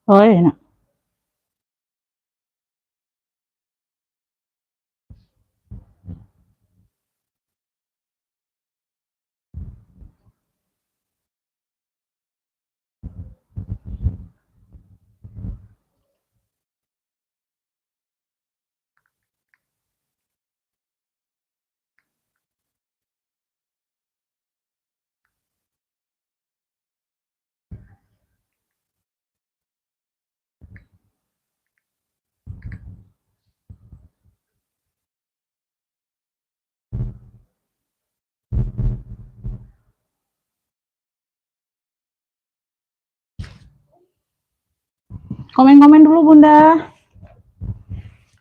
Oh, enak. Komen-komen dulu Bunda.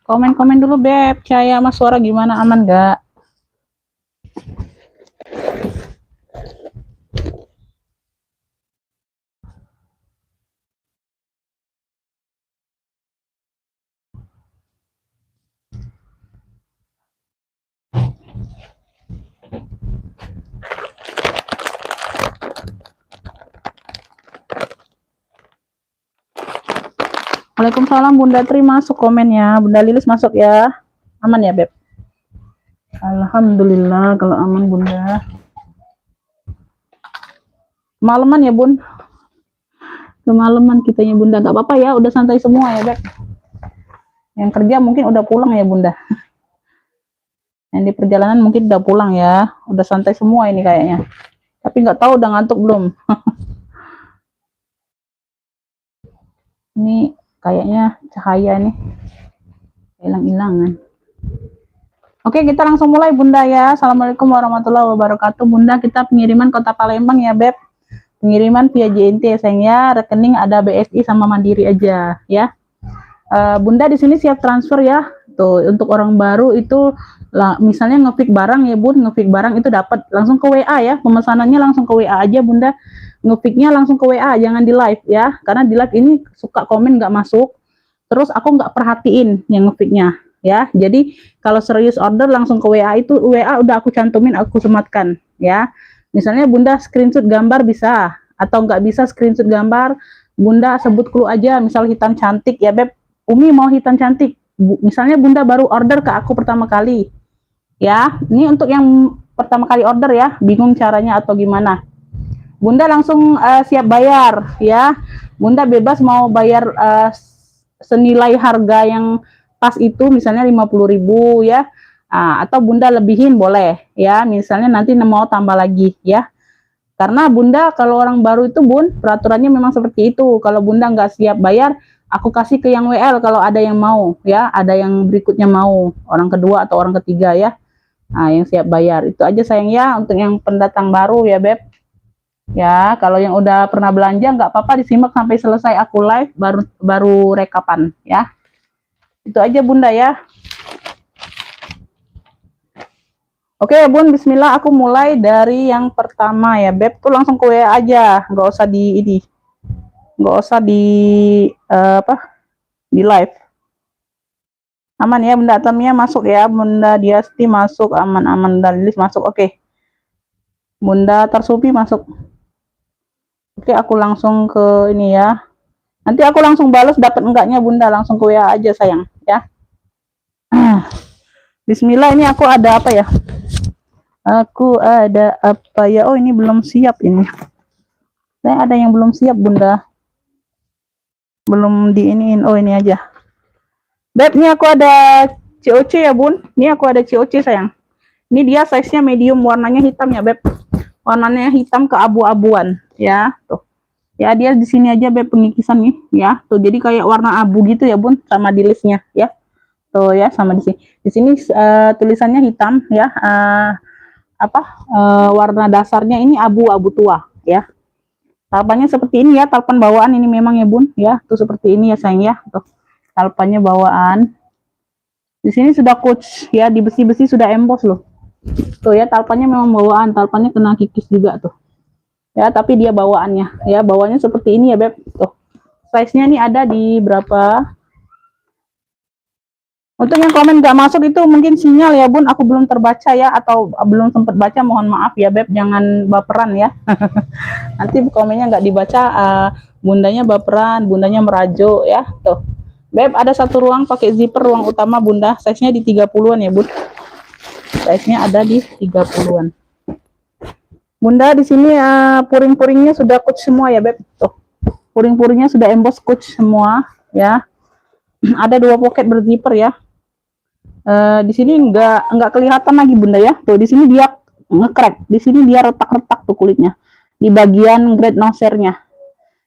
Komen-komen dulu Beb. Cahaya sama suara gimana, aman gak? Waalaikumsalam Bunda Tri, masuk komennya. Bunda Lilis masuk ya. Aman ya Beb? Alhamdulillah kalau aman Bunda. Malaman ya Bun. Kemalaman kitanya Bunda. Gak apa-apa ya, udah santai semua ya Beb. Yang kerja mungkin udah pulang ya Bunda. Yang di perjalanan mungkin udah pulang ya. Udah santai semua ini kayaknya. Tapi nggak tahu udah ngantuk belum. Ini kayaknya cahaya nih hilang-hilangan. Oke, kita langsung mulai Bunda ya. Assalamualaikum warahmatullahi wabarakatuh. Bunda, kita pengiriman Kota Palembang ya Beb. Pengiriman via JNT ya sayang ya. Rekening ada BSI sama Mandiri aja ya. Bunda di sini siap transfer ya. Tuh, untuk orang baru itu misalnya ngepick barang ya Bun, ngepick barang itu dapat langsung ke WA ya. Pemesanannya langsung ke WA aja Bunda. Ngepicknya langsung ke WA, jangan di live ya. Karena di live ini suka komen nggak masuk. Terus aku nggak perhatiin yang ngepicknya ya. Jadi kalau serius order langsung ke WA, itu WA udah aku cantumin, aku sematkan ya. Misalnya Bunda screenshot gambar bisa, atau nggak bisa screenshot gambar, Bunda sebut clue aja, misal hitam cantik ya Beb, Umi mau hitam cantik. Misalnya Bunda baru order ke aku pertama kali ya, ini untuk yang pertama kali order ya, bingung caranya atau gimana, Bunda langsung siap bayar ya. Bunda bebas mau bayar senilai harga yang pas itu, misalnya 50.000 ya. Atau Bunda lebihin boleh ya. Misalnya nanti mau tambah lagi ya. Karena Bunda kalau orang baru itu Bun, peraturannya memang seperti itu. Kalau Bunda nggak siap bayar, aku kasih ke yang WL kalau ada yang mau ya. Ada yang berikutnya mau, orang kedua atau orang ketiga ya. Yang siap bayar. Itu aja sayang ya untuk yang pendatang baru ya Beb. Ya, kalau yang udah pernah belanja nggak apa-apa disimak sampai selesai aku live, baru rekapan ya. Itu aja Bunda ya. Oke Bun, bismillah, aku mulai dari yang pertama ya Beb, tuh langsung ke WA aja, nggak usah di ini, nggak usah di di live. Aman ya Bunda Atamia masuk ya, Bunda Diasti masuk, aman-aman, Dalilis masuk, oke. Bunda Tersupi masuk. Oke, aku langsung ke ini ya. Nanti aku langsung balas dapat enggaknya Bunda, langsung ke WA aja sayang ya. Bismillah, ini aku ada apa ya? Aku ada apa ya? Oh, ini belum siap ini. Saya ada yang belum siap Bunda. Belum diiniin. Oh, ini aja. Beb, ini aku ada COC ya Bun. Ini aku ada COC sayang. Ini dia size-nya medium, warnanya hitam ya Beb. Warnanya hitam keabu-abuan ya. Tuh. Ya, dia di sini aja Beb pengikisan nih ya. Tuh, jadi kayak warna abu gitu ya Bun, sama di listnya ya. Tuh ya, sama di sini. Di sini tulisannya hitam ya. Warna dasarnya ini abu-abu tua ya. Talpannya seperti ini ya, talpan bawaan ini memang ya Bun ya. Tuh seperti ini ya sayang ya. Tuh. Talpannya bawaan. Di sini sudah coach ya, di besi-besi sudah emboss loh. Tuh ya, talpannya memang bawaan, talpannya kena kikis juga tuh. Ya, tapi dia bawaannya ya, bawaannya seperti ini ya Beb. Tuh. Size-nya ini ada di berapa? Untuk yang komen nggak masuk itu mungkin sinyal ya Bun, aku belum terbaca ya, atau belum sempat baca, mohon maaf ya Beb, jangan baperan ya. Nanti komennya nggak dibaca, Bundanya baperan, bundanya merajuk ya. Tuh. Beb, ada satu ruang pakai zipper, ruang utama bunda. Size-nya di 30-an ya, Bun. Size-nya ada di 30-an. Bunda di sini puring-puringnya sudah coach semua ya, Beb. Tuh. Puring-puringnya sudah emboss coach semua ya. Ada 2 pocket berzipper ya. Di sini nggak kelihatan lagi bunda ya. Tuh di sini dia nge-crack. Di sini dia retak-retak tuh kulitnya. Di bagian grade nosernya.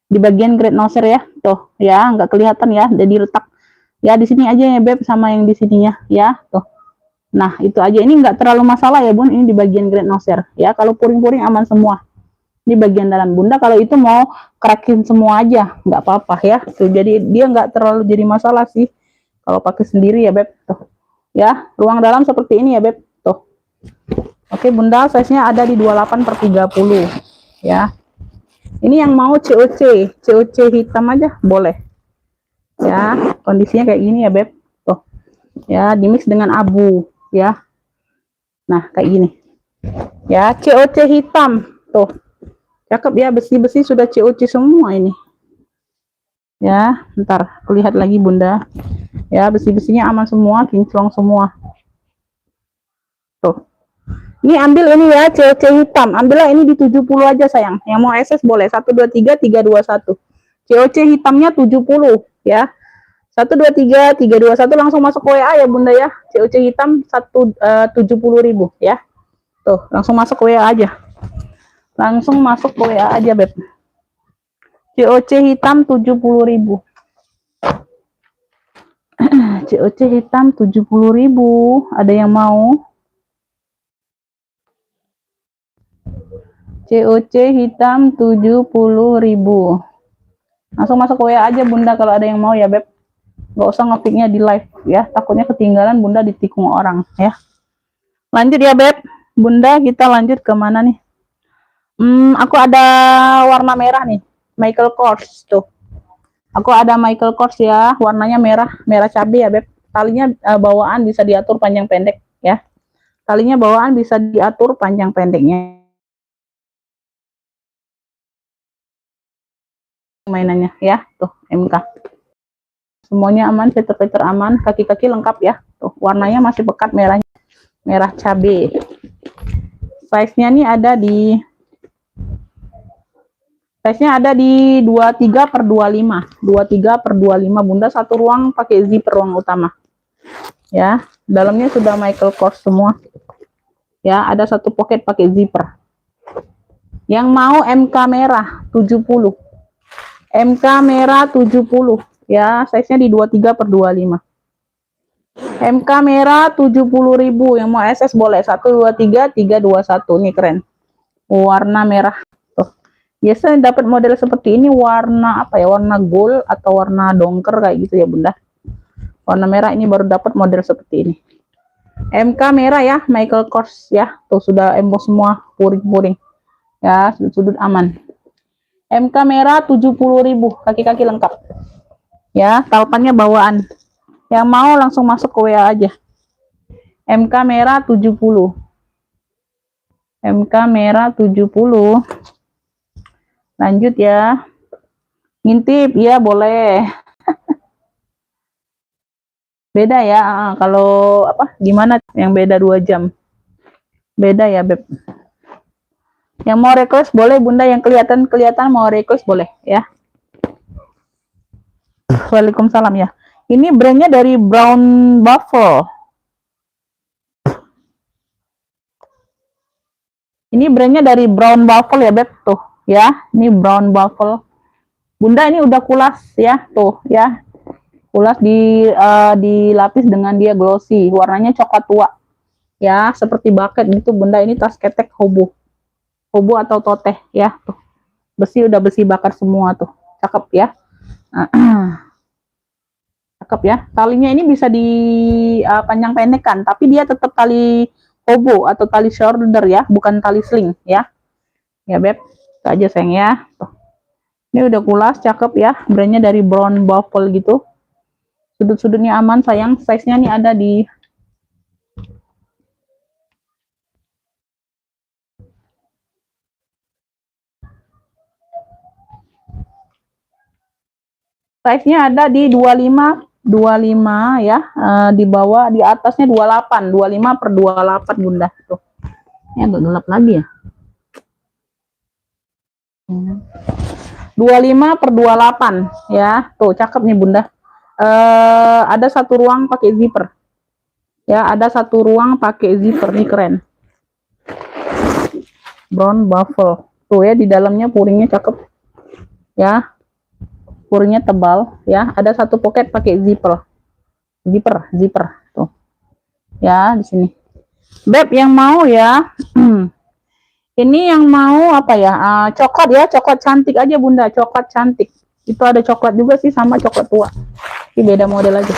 Di bagian grade noser ya. Tuh ya nggak kelihatan ya. Jadi retak. Ya di sini aja ya beb sama yang di sininya ya. Tuh. Nah itu aja. Ini nggak terlalu masalah ya bun. Ini di bagian grade noser ya. Kalau puring-puring aman semua. Di bagian dalam bunda kalau itu mau crackin semua aja nggak apa-apa ya. Tuh jadi dia nggak terlalu jadi masalah sih. Kalau pakai sendiri ya beb. Tuh. Ya, ruang dalam seperti ini ya, Beb. Tuh. Oke, Bunda, size-nya ada di 28 per 30. Ya. Ini yang mau COC, COC hitam aja boleh. Ya, kondisinya kayak gini ya, Beb. Tuh. Ya, dimix dengan abu, ya. Nah, kayak gini. Ya, COC hitam. Tuh. Cakep ya, besi-besi sudah COC semua ini. Ya, ntar lihat lagi Bunda. Ya, besi-besinya aman semua, kinclong semua. Tuh. Ini ambil ini ya, COC hitam. Ambillah ini di 70 aja sayang. Yang mau SS boleh. 123 321. COC hitamnya 70 ya. 123 321 langsung masuk WA ya Bunda ya. COC hitam 70.000 ya. Tuh, langsung masuk WA aja. Langsung masuk WA aja, Beb. COC hitam 70.000. COC hitam 70.000. Ada yang mau? COC hitam 70.000. Langsung masuk WA aja Bunda kalau ada yang mau ya, Beb. Gak usah ngefiknya di live ya. Takutnya ketinggalan Bunda ditikung orang ya. Lanjut ya, Beb. Bunda, kita lanjut ke mana nih? Aku ada warna merah nih. Michael Kors tuh. Aku ada Michael Kors ya, warnanya merah, merah cabai ya, Beb. Talinya bawaan bisa diatur panjang pendek ya. Talinya bawaan bisa diatur panjang pendeknya. Mainannya ya, tuh MK. Semuanya aman, filter-filter aman, kaki-kaki lengkap ya. Tuh, warnanya masih pekat merahnya. Merah cabai. Size-nya nih ada di 23 per 25. 23 per 25 Bunda, satu ruang pakai zipper ruang utama. Ya, dalamnya sudah Michael Kors semua. Ya, ada satu pocket pakai zipper. Yang mau MK merah 70. MK merah 70. Ya, size-nya di 23 per 25. MK merah 70.000. Yang mau SS boleh. 123 321. Ini keren. Warna merah. Tuh. Biasanya dapat model seperti ini warna apa ya? Warna gold atau warna dongker kayak gitu ya, Bunda. Warna merah ini baru dapat model seperti ini. MK merah ya, Michael Kors ya. Tuh sudah emboss semua, puring-puring. Ya, sudut-sudut aman. MK merah 70.000, kaki-kaki lengkap. Ya, talpannya bawaan. Yang mau langsung masuk ke WA aja. MK merah 70. MK merah 70. Lanjut ya. Ngintip ya boleh. Beda ya. Kalau apa? Gimana yang beda 2 jam? Beda ya, Beb. Yang mau request boleh Bunda, yang kelihatan mau request boleh ya. Waalaikumsalam ya. Ini brandnya dari Brown Buffalo. Ini brandnya dari Brown Buffalo ya, Beb. Tuh, ya. Ini Brown Buffalo. Bunda ini udah kulas ya, tuh ya. Kulas dilapis dengan dia glossy. Warnanya coklat tua. Ya, seperti bucket gitu, Bunda. Ini tas ketek hobo. Hobo atau toteh ya, tuh. Besi udah besi bakar semua tuh. Cakep ya. Cakep ya. Talinya ini bisa di panjang pendekkan, tapi dia tetap tali hobo atau tali shoulder ya, bukan tali sling ya. Ya, Beb. Itu aja sayang ya. Tuh. Ini udah kulas, cakep ya. Brandnya dari Brown Buffalo gitu. Sudut-sudutnya aman sayang. Size-nya nih ada di Size-nya ada di 25 ya, di bawah, di atasnya 28, 25 per 28 bunda. Tuh, ini agak gelap lagi ya. 25 per 28 ya, tuh cakep nih bunda. Ada satu ruang pakai zipper ya, ada satu ruang pakai zipper nih, keren. Brown buffle tuh ya, di dalamnya puringnya cakep ya, puringnya tebal ya. Ada satu pocket pakai zipper tuh ya, di sini. Beb yang mau ya, ini yang mau apa ya, coklat ya, coklat cantik aja bunda, coklat cantik. Itu ada coklat juga sih, sama coklat tua, ini beda model aja.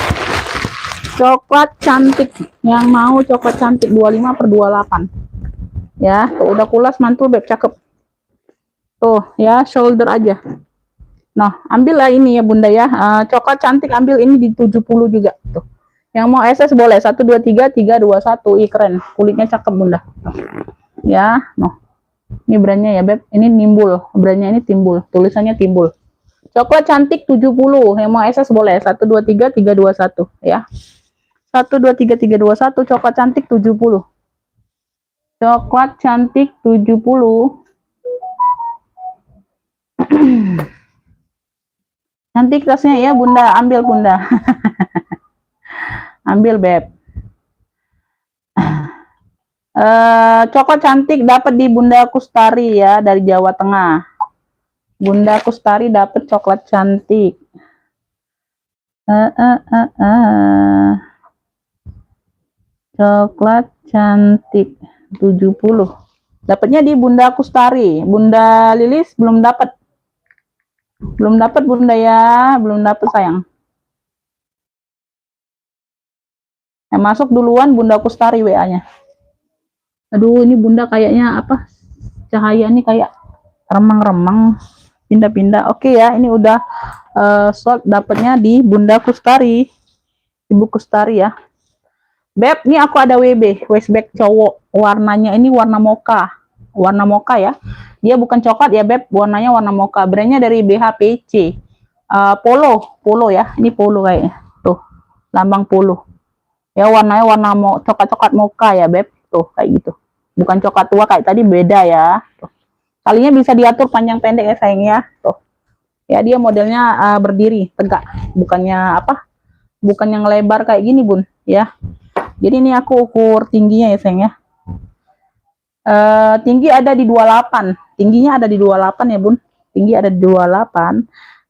Coklat cantik, yang mau coklat cantik 25 per 28 ya. Tuh, udah kulas mantul beb, cakep tuh ya, shoulder aja. Nah, ambillah ini ya bunda ya, coklat cantik, ambil ini di 70 juga tuh. Yang mau SS boleh, 1 2 3 3 2 1. Ih keren, kulitnya cakep bunda ya. Noh, ini brandnya ya beb, ini Nimbul, brandnya ini Timbul, tulisannya Timbul. Coklat cantik 70, yang mau SS boleh, 1 2 3 3 2 1 ya. 1 2 3 3 2 1, coklat cantik 70. Coklat cantik 70. Cantik tasnya ya bunda, ambil bunda. Ambil beb. Coklat cantik dapat di Bunda Kustari ya, dari Jawa Tengah. Bunda Kustari dapat coklat cantik. Coklat cantik 70. Dapatnya di Bunda Kustari. Bunda Lilis belum dapat. Belum dapat bunda ya, belum dapat sayang. Yang masuk duluan Bunda Kustari WA-nya. Aduh, ini bunda kayaknya apa? Cahaya ini kayak remang-remang, pindah-pindah. Oke ya, ini udah short, dapatnya di Bunda Kustari, Ibu Kustari ya. Beb, ini aku ada WB, waistbag cowok. Warnanya ini warna mocha ya. Dia bukan coklat ya beb, warnanya warna mocha. Brandnya dari BHPC. Polo ya. Ini polo kayaknya. Tuh, lambang polo. Ya warnanya warna coklat-coklat mocha ya beb. Tuh kayak gitu. Bukan coklat tua kayak tadi, beda ya. Tuh. Talinya bisa diatur panjang pendek ya sayang ya. Tuh. Ya dia modelnya berdiri, tegak. Bukannya apa? Bukan yang lebar kayak gini bun ya. Jadi ini aku ukur tingginya ya sayang ya. Tinggi ada di 28. Tingginya ada di 28 ya bun. Tinggi ada di 28.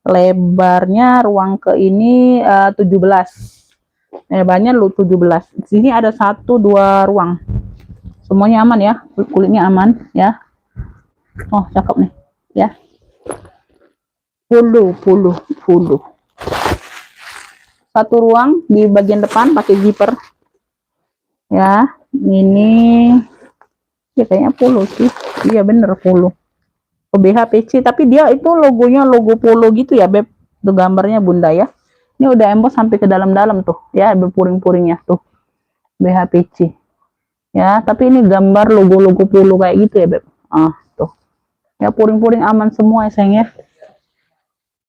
Lebarnya ruang ke ini 17. Lebarnya 17. Di sini ada 1 2 ruang. Semuanya aman ya, kulitnya aman ya. Oh cakep nih ya. Puluh. Satu ruang di bagian depan pakai zipper ya. Ini ya kayaknya polo sih. Iya bener polo. BHPC, tapi dia itu logonya logo polo gitu ya beb. Tuh gambarnya bunda ya. Ini udah emboss sampai ke dalam-dalam tuh ya, berpuring-puringnya tuh. BHPC. Ya, tapi ini gambar logo-logo polo kayak gitu ya beb. Tuh. Ya puring-puring aman semua ya sayang ya.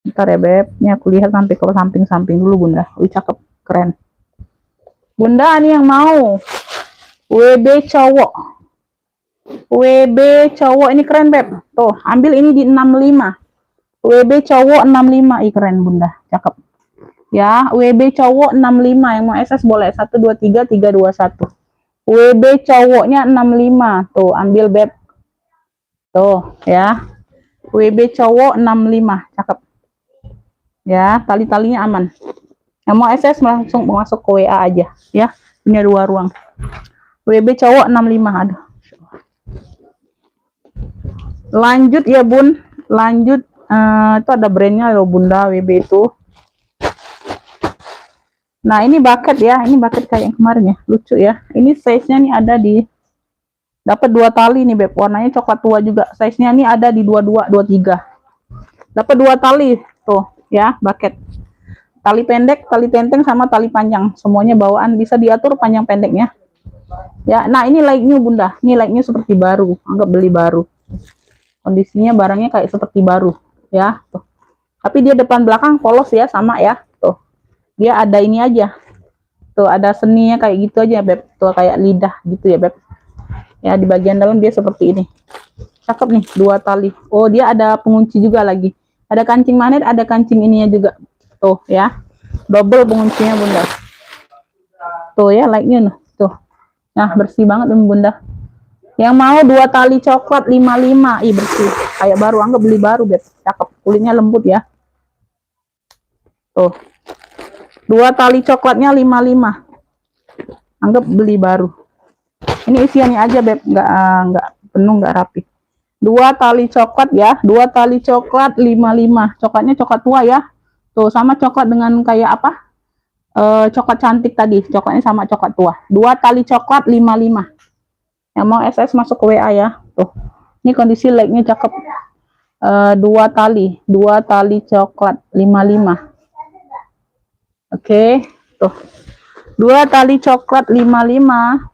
Ntar ya beb, ini aku lihat sampai ke samping-samping dulu bunda. Wih cakep, keren. Bunda ini yang mau WB cowok. WB cowok ini keren beb. Tuh, ambil ini di 65. WB cowok 65. Ih keren bunda, cakep. Ya, WB cowok 65, yang mau SS boleh. 1 2 3 3 2 1. WB cowoknya 65. Tuh, ambil beb. Tuh, ya. WB cowok 65, cakep. Ya, tali-talinya aman. Yang mau SS langsung masuk ke WA aja, ya. Punya 2 ruang. WB cowok 65, aduh. Lanjut ya, Bun. Lanjut, itu ada brandnya loh, Bunda, WB itu. Nah, ini bucket ya. Ini bucket kayak yang kemarin ya. Lucu ya. Ini size-nya nih ada di, dapat 2 tali nih, Beb. Warnanya coklat tua juga. Size-nya nih ada di 22, 23. Dapat 2 tali. Tuh, ya, bucket. Tali pendek, tali tenteng, sama tali panjang. Semuanya bawaan, bisa diatur panjang pendeknya. Ya, nah ini like-nya Bunda. Ini like-nya seperti baru. Anggap beli baru. Kondisinya barangnya kayak seperti baru, ya. Tuh. Tapi dia depan belakang polos ya, sama ya. Tuh. Dia ada ini aja. Tuh, ada seninya kayak gitu aja, Beb. Tuh, kayak lidah gitu ya, Beb. Ya, di bagian dalam dia seperti ini. Cakep nih, 2 tali. Oh, dia ada pengunci juga lagi. Ada kancing magnet, ada kancing ininya juga. Tuh, ya. Double penguncinya, Bunda. Tuh ya, like-nya tuh. Nah, bersih banget Bunda. Yang mau 2 tali coklat 55, ih bersih. Kayak baru, anggap beli baru, Beb. Cakep, kulitnya lembut ya. Tuh. 2 tali coklatnya 55. Anggap beli baru. Ini isiannya aja, Beb. Nggak penuh, nggak rapi. 2 tali coklat ya. 2 tali coklat 55. Coklatnya coklat tua ya. Tuh, sama coklat dengan kayak apa? Coklat cantik tadi. Coklatnya sama coklat tua. 2 tali coklat 55. Yang mau SS masuk ke WA ya. Tuh. Ini kondisi like-nya cakep. 2 tali coklat 55. Oke, tuh. 2 tali coklat 55.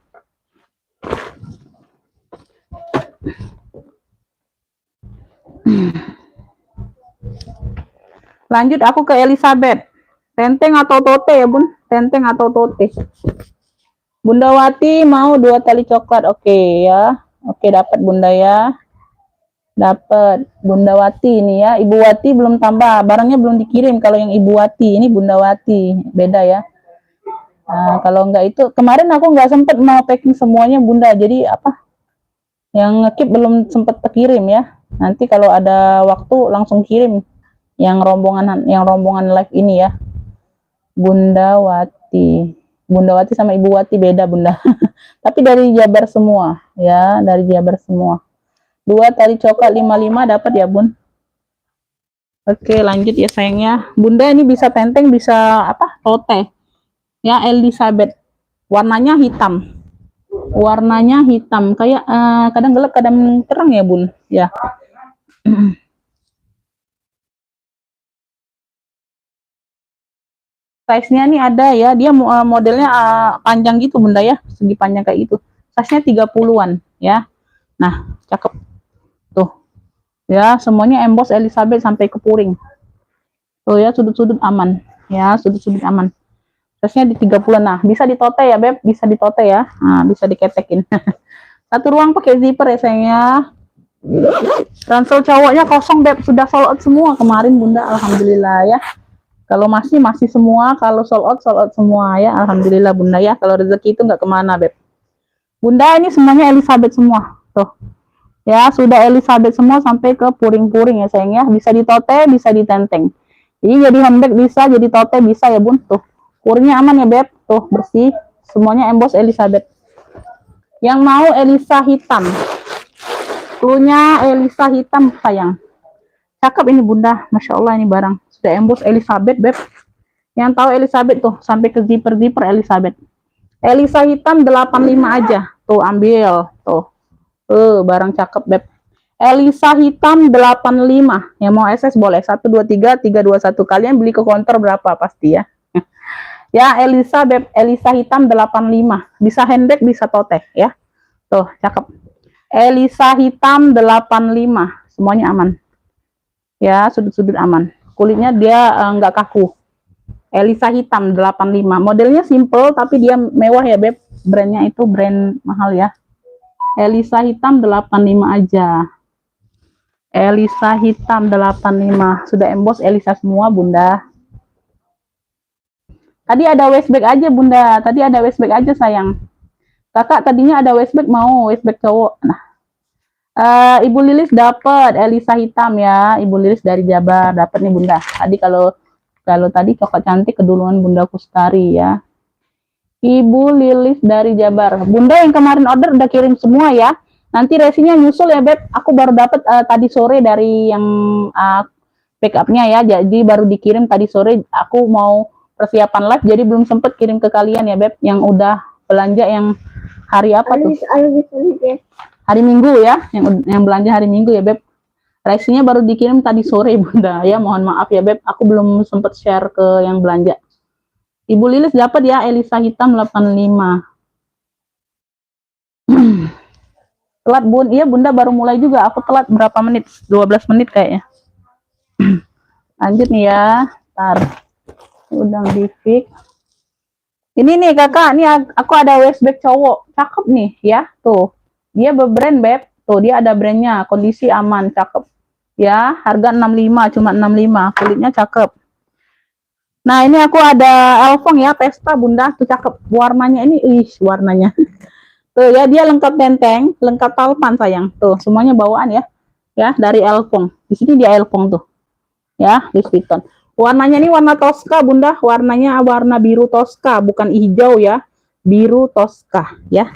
Lanjut aku ke Elizabeth. Tenteng atau tote ya, Bun? Tenteng atau tote? Bunda Wati mau 2 tali coklat. Oke ya. Oke, dapat Bunda ya. Dapat Bunda Wati ini ya. Ibu Wati belum tambah. Barangnya belum dikirim kalau yang Ibu Wati. Ini Bunda Wati. Beda ya. Nah, kalau enggak itu kemarin aku nggak sempet mau packing semuanya Bunda. Jadi apa? Yang ngekip belum sempet terkirim ya. Nanti kalau ada waktu langsung kirim yang rombongan live ini ya. Bunda Wati sama Ibu Wati beda Bunda. Tapi dari Jabar semua ya, dari Jabar semua. 2 tali coklat 55 dapat ya Bun. Oke, lanjut ya sayangnya. Bunda ini bisa tenteng, bisa apa? Tote. Ya, Elizabeth. Warnanya hitam. Warnanya hitam kayak kadang gelap kadang terang ya Bun. Ya. Size-nya nih ada ya, dia modelnya panjang gitu Bunda ya, segi panjang kayak gitu. Size-nya 30-an ya. Nah, cakep. Tuh. Ya, semuanya emboss Elizabeth sampai ke puring. Tuh ya, sudut-sudut aman. Ya, sudut-sudut aman. Size-nya di 30-an. Nah, bisa ditote ya, Beb, bisa ditote ya. Nah, bisa diketekin. Satu ruang pakai zipper ya sayangnya. Ransel cowoknya kosong, Beb, sudah sold out semua kemarin Bunda, alhamdulillah ya. Kalau masih semua, kalau sold out semua ya. Alhamdulillah Bunda ya. Kalau rezeki itu nggak kemana Beb. Bunda ini semuanya Elizabeth semua. Tuh. Ya, sudah Elizabeth semua sampai ke puring-puring ya sayang ya. Bisa ditote, bisa ditenteng. Jadi handbag bisa, jadi tote bisa ya Bun. Tuh. Puringnya aman ya Beb. Tuh, bersih. Semuanya emboss Elizabeth. Yang mau Elisa hitam. Cluenya Elisa hitam sayang. Cakep ini Bunda. Masya Allah ini barang. Sudah emboss Elizabeth Beb. Yang tahu Elizabeth tuh sampai ke zipper Elizabeth. Elisa hitam 85 aja. Tuh ambil tuh. Barang cakep Beb. Elisa hitam 85. Yang mau SS boleh 1 2 3 3 2 1. Kalian beli ke counter berapa pasti ya. Ya Elisa Beb, Elisa hitam 85. Bisa handbag, bisa tote ya. Tuh cakep. Elisa hitam 85. Semuanya aman. Ya, sudut-sudut aman. Kulitnya dia enggak kaku. Elisa hitam 85. Modelnya simple tapi dia mewah ya Beb. Brandnya itu brand mahal ya. Elisa hitam 85 aja. Elisa hitam 85. Sudah emboss Elisa semua Bunda. Tadi ada waistbag aja Bunda. Tadi ada waistbag aja sayang. Kakak tadinya ada waistbag, mau waistbag cowok. Nah, Ibu Lilis dapat Elisa hitam ya. Ibu Lilis dari Jabar dapat nih Bunda. Tadi kalau tadi coklat cantik keduluan Bunda Kustari ya. Ibu Lilis dari Jabar. Bunda yang kemarin order udah kirim semua ya. Nanti resinya nyusul ya Beb. Aku baru dapat tadi sore dari yang backupnya ya. Jadi baru dikirim tadi sore. Aku mau persiapan live jadi belum sempet kirim ke kalian ya Beb. Yang udah belanja yang hari apa tuh? Hari Minggu ya. Yang belanja hari Minggu ya Beb. Resinya baru dikirim tadi sore Bunda ya. Mohon maaf ya Beb. Aku belum sempet share ke yang belanja. Ibu Lilis dapat ya Elisa hitam 85. Telat Bun, iya Bunda baru mulai juga. Aku telat berapa menit? 12 menit kayaknya. Lanjut nih ya. Ntar udang di fix. Ini nih kakak, nih aku ada waist bag cowok, cakep nih ya, tuh. Dia berbrand beb, tuh dia ada brandnya, kondisi aman, cakep. Ya, harga 65, cuma 65, kulitnya cakep. Nah ini aku ada Elfong ya, Pesta bunda, tuh cakep. Warnanya ini, warnanya. Tuh ya, dia lengkap tenteng, lengkap talpan sayang. Tuh, semuanya bawaan ya. Ya, dari Elfong. Di sini dia Elfong tuh. Ya, Louis Vuitton. Warnanya ini warna Tosca, Bunda. Warnanya warna biru Tosca, bukan hijau ya. Biru Tosca, ya.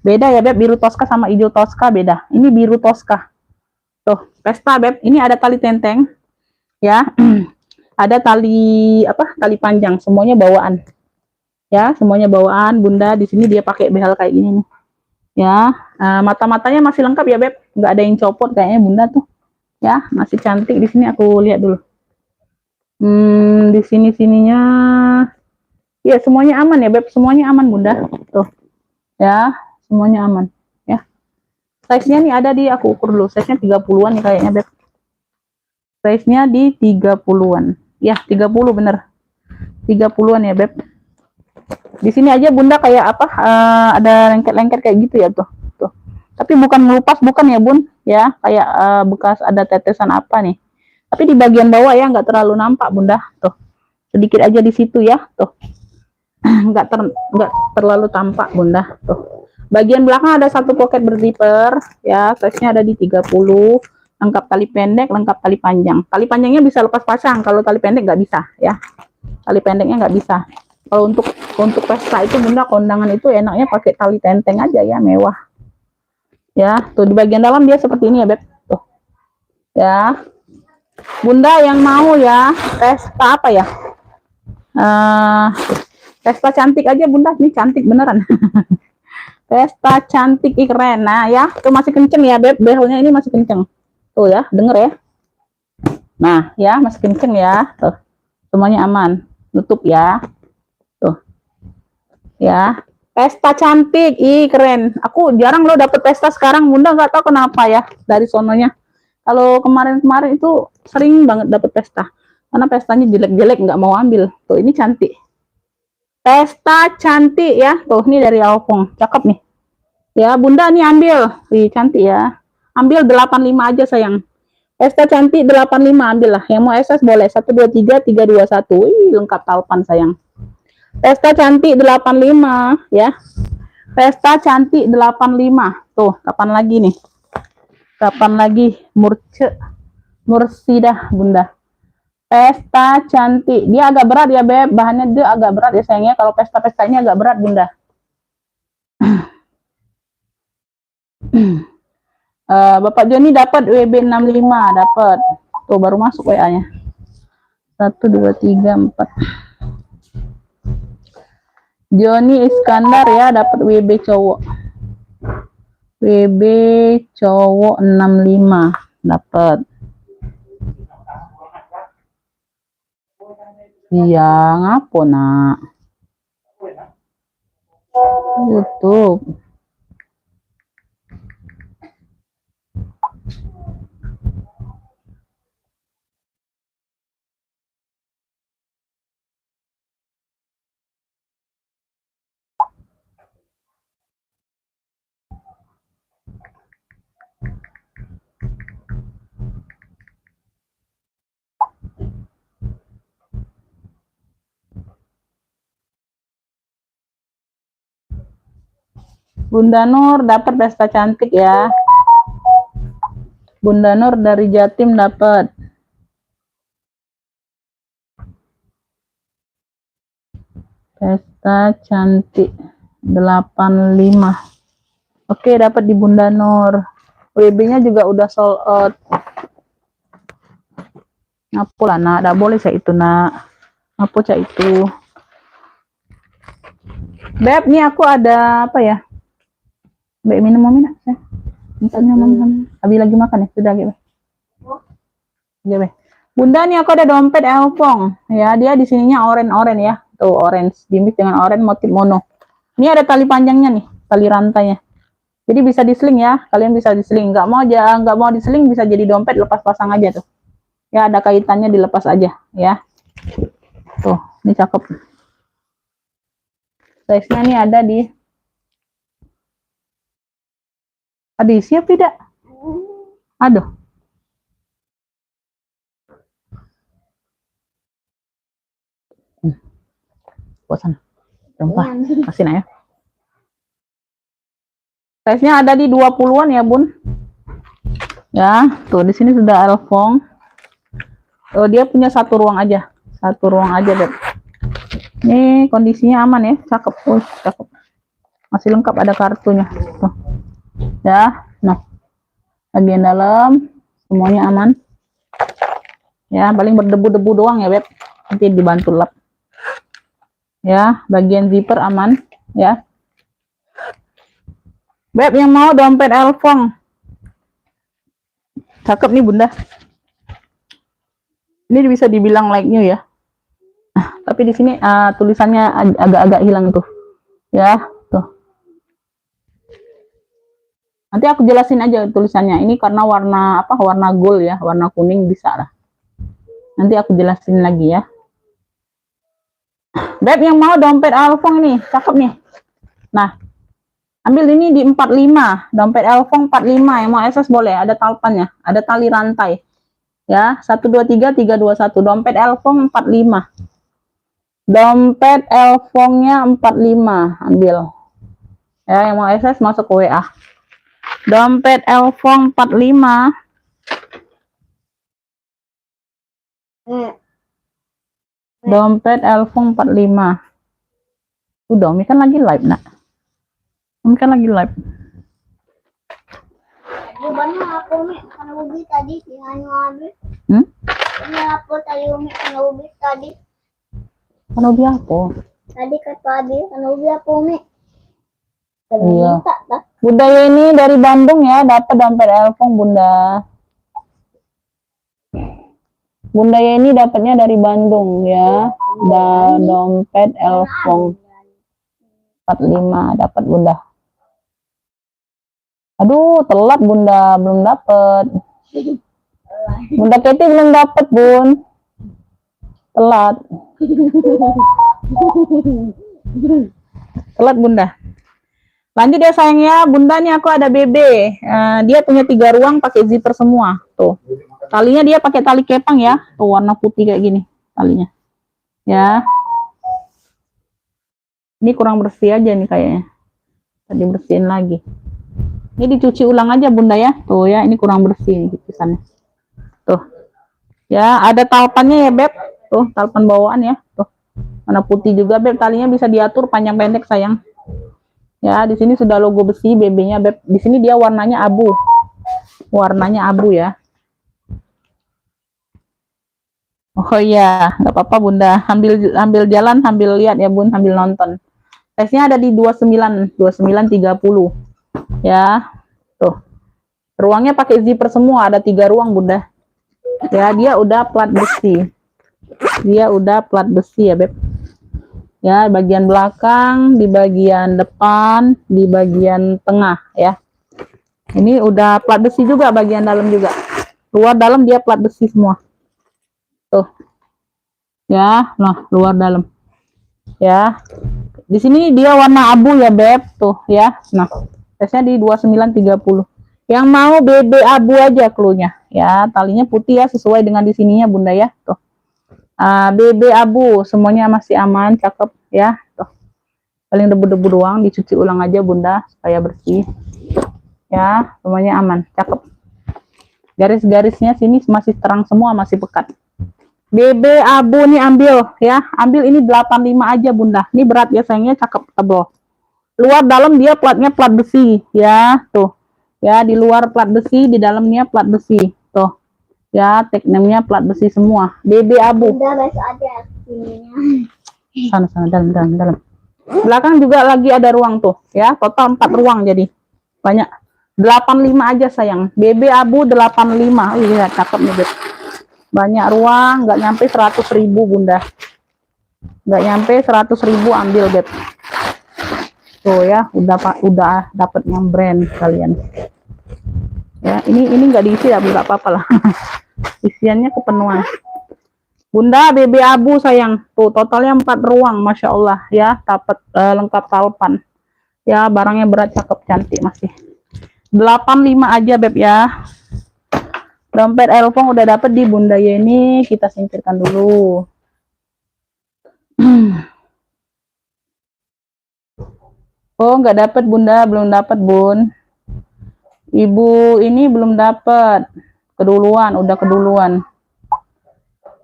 Beda ya, Beb. Biru Tosca sama hijau Tosca beda. Ini biru Tosca. Tuh, Pesta, Beb. Ini ada tali tenteng, ya. Ada tali apa? Tali panjang, semuanya bawaan. Ya, semuanya bawaan, Bunda. Di sini dia pakai behel kayak gini nih. Ya, mata-matanya masih lengkap ya, Beb. Nggak ada yang copot kayaknya Bunda tuh. Ya, masih cantik. Di sini aku lihat dulu. Di sini-sininya ya semuanya aman ya, Beb. Semuanya aman, Bunda. Tuh. Ya, semuanya aman, ya. Size-nya nih ada di aku ukur dulu. Size-nya 30-an nih kayaknya, Beb. Size-nya di 30-an. Ya, 30 bener. 30-an ya, Beb. Di sini aja Bunda kayak apa? Ada lengket-lengket kayak gitu ya, tuh. Tuh. Tapi bukan ngelupas, bukan ya, Bun? Ya, kayak bekas ada tetesan apa nih. Tapi di bagian bawah ya nggak terlalu nampak, Bunda. Tuh. Sedikit aja di situ ya, tuh. nggak terlalu tampak, Bunda. Tuh. Bagian belakang ada satu pocket berzipper ya, size-nya ada di 30, lengkap tali pendek, lengkap tali panjang. Tali panjangnya bisa lepas pasang, kalau tali pendek nggak bisa ya. Tali pendeknya nggak bisa. Kalau untuk pesta itu Bunda, kondangan itu enaknya pakai tali tenteng aja ya, mewah. Ya, tuh di bagian dalam dia seperti ini ya, Beb. Tuh. Ya. Bunda yang mau ya, pesta apa ya? Pesta cantik aja Bunda, ini cantik beneran. Pesta cantik keren. Nah ya, tuh masih kenceng ya, Beb. Behelnya ini masih kenceng. Tuh ya, denger ya. Nah ya, masih kenceng ya. Tuh, semuanya aman. Tutup ya. Tuh, ya. Pesta cantik, keren. Aku jarang loh dapet pesta sekarang, Bunda nggak tahu kenapa ya dari sononya. Kalau kemarin-kemarin itu sering banget dapet pesta. Karena pestanya jelek-jelek nggak mau ambil. Tuh ini cantik. Pesta cantik ya. Tuh ini dari Alfong, cakep nih. Ya, Bunda nih ambil. Wih, cantik ya. Ambil 85 aja sayang. Pesta cantik 85 ambil lah. Yang mau SS boleh. 1 2 3 3 2 1. Wih, lengkap talpan sayang. Pesta cantik 85 ya. Pesta cantik 85. Tuh, kapan lagi nih? Kapan lagi Mursidah, Bunda. Pesta cantik. Dia agak berat ya, Beb. Bahannya dia agak berat ya sayangnya. Kalau pesta-pesta ini agak berat, Bunda. Bapak Joni dapat WB 65, dapat. Tuh baru masuk WA-nya. 1 2 3 4. Joni Iskandar ya dapat WB cowok. WB cowok 65 dapat. Iya, ngapo nak? YouTube. Bunda Nur dapat pesta cantik ya. Bunda Nur dari Jatim dapat. Pesta cantik 85. Oke, dapat di Bunda Nur. WB-nya juga udah sold out. Ngapo lah nak, tidak boleh saya itu nak. Ngapo cak itu. Beb, nih aku ada apa ya? Beb minum mau minum saya. Misalnya minum. Abi lagi makan ya, sudah gitu. Oke, Bunda nih aku ada dompet Elfong. Ya, dia di sininya orange ya. Tuh orange, dimix dengan orange motif mono. Ini ada tali panjangnya nih, tali rantainya. Jadi bisa diseling ya, kalian bisa diseling. Nggak mau diseling bisa jadi dompet lepas pasang aja tuh. Ya, ada kaitannya, dilepas aja ya. Tuh, ini cakep. Size-nya nih ada di siap tidak? Aduh. Bosan. Sumpah, kasih ya. Size-nya ada di 20-an ya, Bun. Ya, tuh di sini sudah Elfong. Oh, dia punya satu ruang aja. Satu ruang aja, Beb. Ini kondisinya aman ya, cakep. Cakep. Masih lengkap, ada kartunya. Tuh. Ya, nah. Bagian dalam semuanya aman. Ya, paling berdebu-debu doang ya, Beb. Nanti dibantu lap. Ya, bagian zipper aman ya. Beb, yang mau dompet Elfong. Cakep nih, Bunda. Ini bisa dibilang like new ya. Tapi di sini tulisannya agak-agak hilang tuh. Ya, tuh. Nanti aku jelasin aja tulisannya. Ini karena warna apa? Warna gold ya, warna kuning bisa lah. Nanti aku jelasin lagi ya. Beb, yang mau dompet Elfong nih, cakep nih. Nah, ambil ini di 45, dompet Elfong 45, yang mau SS boleh, ada talpannya, ada tali rantai. Ya, 123 321, dompet Elfong 45. Dompet Elfongnya 45, ambil. Ya, yang mau SS masuk ke WA. Dompet Elfong 45. Dompet Elfong 45. Udah, Umi kan lagi live, Nak. Umi kan lagi live. Banyak aku Umi karena ubi tadi hanya habis. Ini aku tadi Umi karena ubi tadi. Karena ubi apa? Tadi kata Abi karena ubi apa Umi? Iya. Bunda ini dari Bandung ya, dapat dompet Elfong Bunda. Bunda ini dapatnya dari Bandung ya. Dompet Elfong 45 dapat Bunda. Aduh, telat Bunda, belum dapat. Bunda Keti belum dapat, Bun. Telat. Telat Bunda. Lanjut ya sayangnya, Bunda nih aku ada BB. Dia punya 3 ruang pakai zipper semua. Tuh. Talinya dia pakai tali kepang ya. Tuh warna putih kayak gini talinya. Ya. Ini kurang bersih aja nih kayaknya. Tadi bersihin lagi. Ini dicuci ulang aja Bunda ya. Tuh ya, ini kurang bersih nih kikisannya. Tuh. Ya, ada talpannya ya, Beb. Tuh, talpan bawaan ya. Tuh. Warna putih juga, Beb. Talinya bisa diatur panjang pendek, sayang. Ya, di sini sudah logo besi BB-nya, Beb. Di sini dia warnanya abu. Warnanya abu ya. Oh iya, nggak apa-apa Bunda. Ambil jalan sambil lihat ya, Bun, sambil nonton. Size-nya ada di 29 30. Ya. Tuh. Ruangnya pakai zipper semua, ada 3 ruang, Bunda. Ya, dia udah plat besi. Dia udah plat besi ya, Beb. Ya, bagian belakang, di bagian depan, di bagian tengah ya. Ini udah plat besi juga, bagian dalam juga. Luar dalam dia plat besi semua. Tuh. Ya, nah, luar dalam. Ya. Di sini dia warna abu ya, Beb. Tuh ya. Nah, size-nya di 29 30. Yang mau BB abu aja cluenya. Ya, talinya putih ya, sesuai dengan di sininya Bunda ya. Tuh. BB abu, semuanya masih aman, cakep ya. Tuh. Paling debu-debu doang, dicuci ulang aja Bunda supaya bersih. Ya, semuanya aman, cakep. Garis-garisnya sini masih terang semua, masih pekat. BB abu nih ambil ya. Ambil ini 85 aja Bunda. Ini berat ya sayangnya, cakep, tebal. Luar dalam dia platnya plat besi ya. Tuh. Ya, di luar plat besi, di dalamnya plat besi. Tuh. Ya, tag name-nya plat besi semua. BB abu. Udah besok aja ininya. Sana dalam. Belakang juga lagi ada ruang tuh ya. Total 4 ruang jadi. Banyak. 85 aja sayang. BB abu 85. Iya, cakep nih, Beb. Banyak ruang, nggak nyampe 100.000 Bunda. Nggak nyampe 100.000 ambil, Beb. Tuh ya, udah dapet yang brand kalian. Ya, ini nggak diisi tapi nggak apa-apa lah. isiannya kepenuhan. Bunda, BB abu sayang, tuh totalnya 4 ruang, masya Allah ya, dapat lengkap talpan ya, barangnya berat, cakep, cantik, masih 85 aja beb ya. Dompet Elfong udah dapet di Bunda Yeni, kita singkirkan dulu. Oh, nggak dapet Bunda, belum dapet Bun. Ibu ini belum dapet, keduluan, udah keduluan.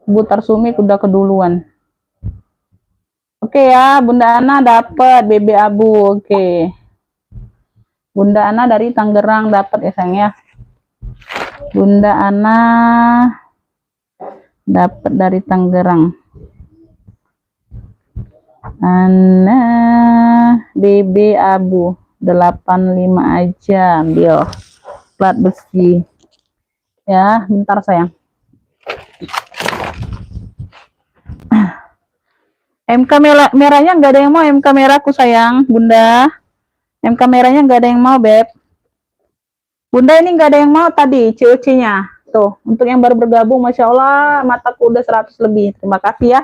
Ibu Tarsumik udah keduluan. Oke ya, Bunda Ana dapet BB abu, oke. Bunda Ana dari Tangerang dapet ya sayang ya. Bunda Ana dapat dari Tangerang. Ana BB abu 85 aja, ambil plat besi ya, bentar sayang. MK merahnya nggak ada yang mau, MK merahku sayang Bunda. MK merahnya nggak ada yang mau beb. Bunda ini nggak ada yang mau tadi COC-nya. Tuh, untuk yang baru bergabung, Masya Allah, mataku udah 100 lebih. Terima kasih ya.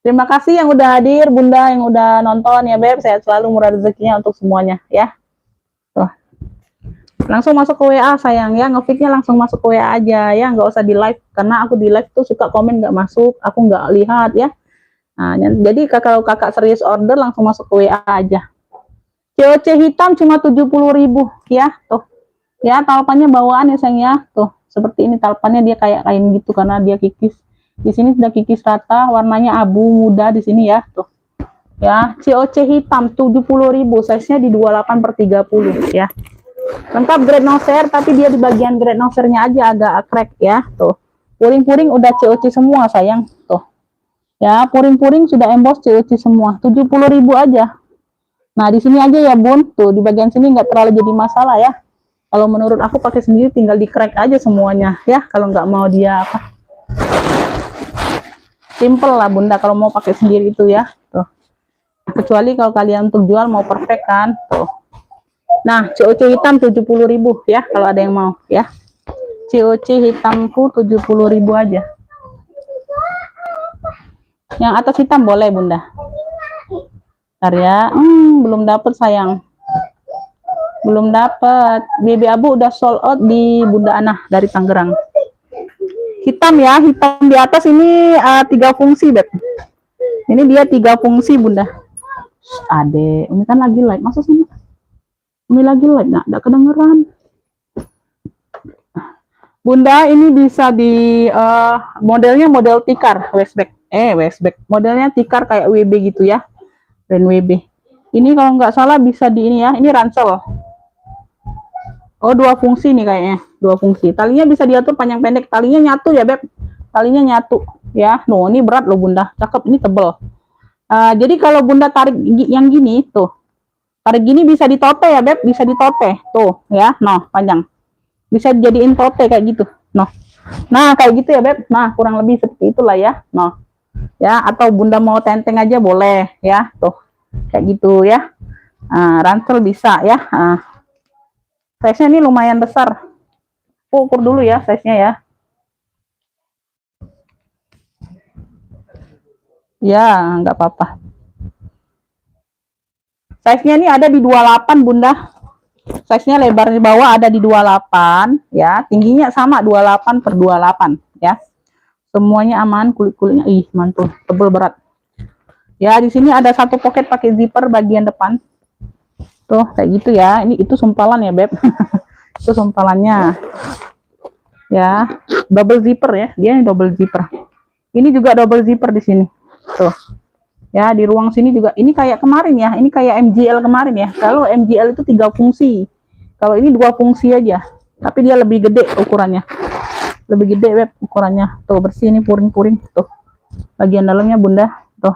Terima kasih yang udah hadir, Bunda, yang udah nonton ya, Beb. Sehat selalu, murah rezekinya untuk semuanya ya. Tuh. Langsung masuk ke WA sayang ya, ngefiknya langsung masuk ke WA aja ya, nggak usah di live. Karena aku di live tuh suka komen nggak masuk, aku nggak lihat ya. Nah, jadi kalau kakak serius order, langsung masuk ke WA aja. COC hitam cuma 70.000 ya, tuh. Ya, talpannya bawaan ya sayang ya. Tuh, seperti ini talpannya, dia kayak kain gitu karena dia kikis. Di sini sudah kikis rata, warnanya abu muda di sini ya, tuh. Ya, COC hitam 70.000, size-nya di 28/30 ya. Lengkap grade no share, tapi dia di bagian grade no share-nya aja agak crack ya, tuh. Puring-puring udah COC semua sayang, tuh. Ya, puring-puring sudah emboss COC semua, 70.000 aja. Nah, di sini aja ya, Bun. Tuh, di bagian sini nggak terlalu jadi masalah ya. Kalau menurut aku pakai sendiri tinggal di crack aja semuanya ya, kalau nggak mau dia apa. Simple lah Bunda kalau mau pakai sendiri itu ya. Tuh. Kecuali kalau kalian untuk jual mau perfect kan. Tuh. Nah, COC hitam 70.000 ya, kalau ada yang mau ya. COC hitamku 70.000 aja. Yang atas hitam boleh Bunda. Bentar ya. Belum dapet sayang. Belum dapet. BB abu udah sold out di Bunda Ana dari Tangerang. Hitam ya, hitam di atas ini 3 fungsi Beb. Ini dia 3 fungsi Bunda. Ade, ini kan lagi live, masa sini? Ini lagi live, nggak kedengeran. Bunda ini bisa di modelnya model tikar, westback. Modelnya tikar kayak WB gitu ya, dan WB. Ini kalau nggak salah bisa di ini ya, ini ransel. Oh, 2 fungsi nih kayaknya, 2 fungsi. Talinya bisa diatur panjang pendek, talinya nyatu ya Beb. Talinya nyatu ya. Noh, ini berat loh Bunda, cakep, ini tebel. Jadi kalau Bunda tarik yang gini tuh, tarik gini bisa ditote ya Beb, bisa ditote tuh ya, noh panjang. Bisa dijadiin tote kayak gitu, noh. Nah kayak gitu ya Beb. Nah kurang lebih seperti itulah ya, noh. Ya, atau Bunda mau tenteng aja boleh ya, tuh kayak gitu ya. Ransel bisa ya. Size-nya ini lumayan besar. Ukur dulu ya size-nya ya. Ya, nggak apa-apa. Size-nya ini ada di 28 Bunda. Size-nya lebar di bawah ada di 28 ya. Tingginya sama 28/28 ya. Semuanya aman, kulit-kulitnya mantul, tebel berat. Ya, di sini ada 1 pocket pakai zipper bagian depan. Tuh, kayak gitu ya. Ini itu sumpalan ya, Beb. Itu sumpalannya. Ya, double zipper ya. Dia double zipper. Ini juga double zipper di sini. Tuh. Ya, di ruang sini juga. Ini kayak kemarin ya. Ini kayak MGL kemarin ya. Kalau MGL itu 3 fungsi. Kalau ini 2 fungsi aja. Tapi dia lebih gede ukurannya. Lebih gede Beb ukurannya. Tuh, bersih ini puring-puring. Tuh. Bagian dalamnya Bunda. Tuh.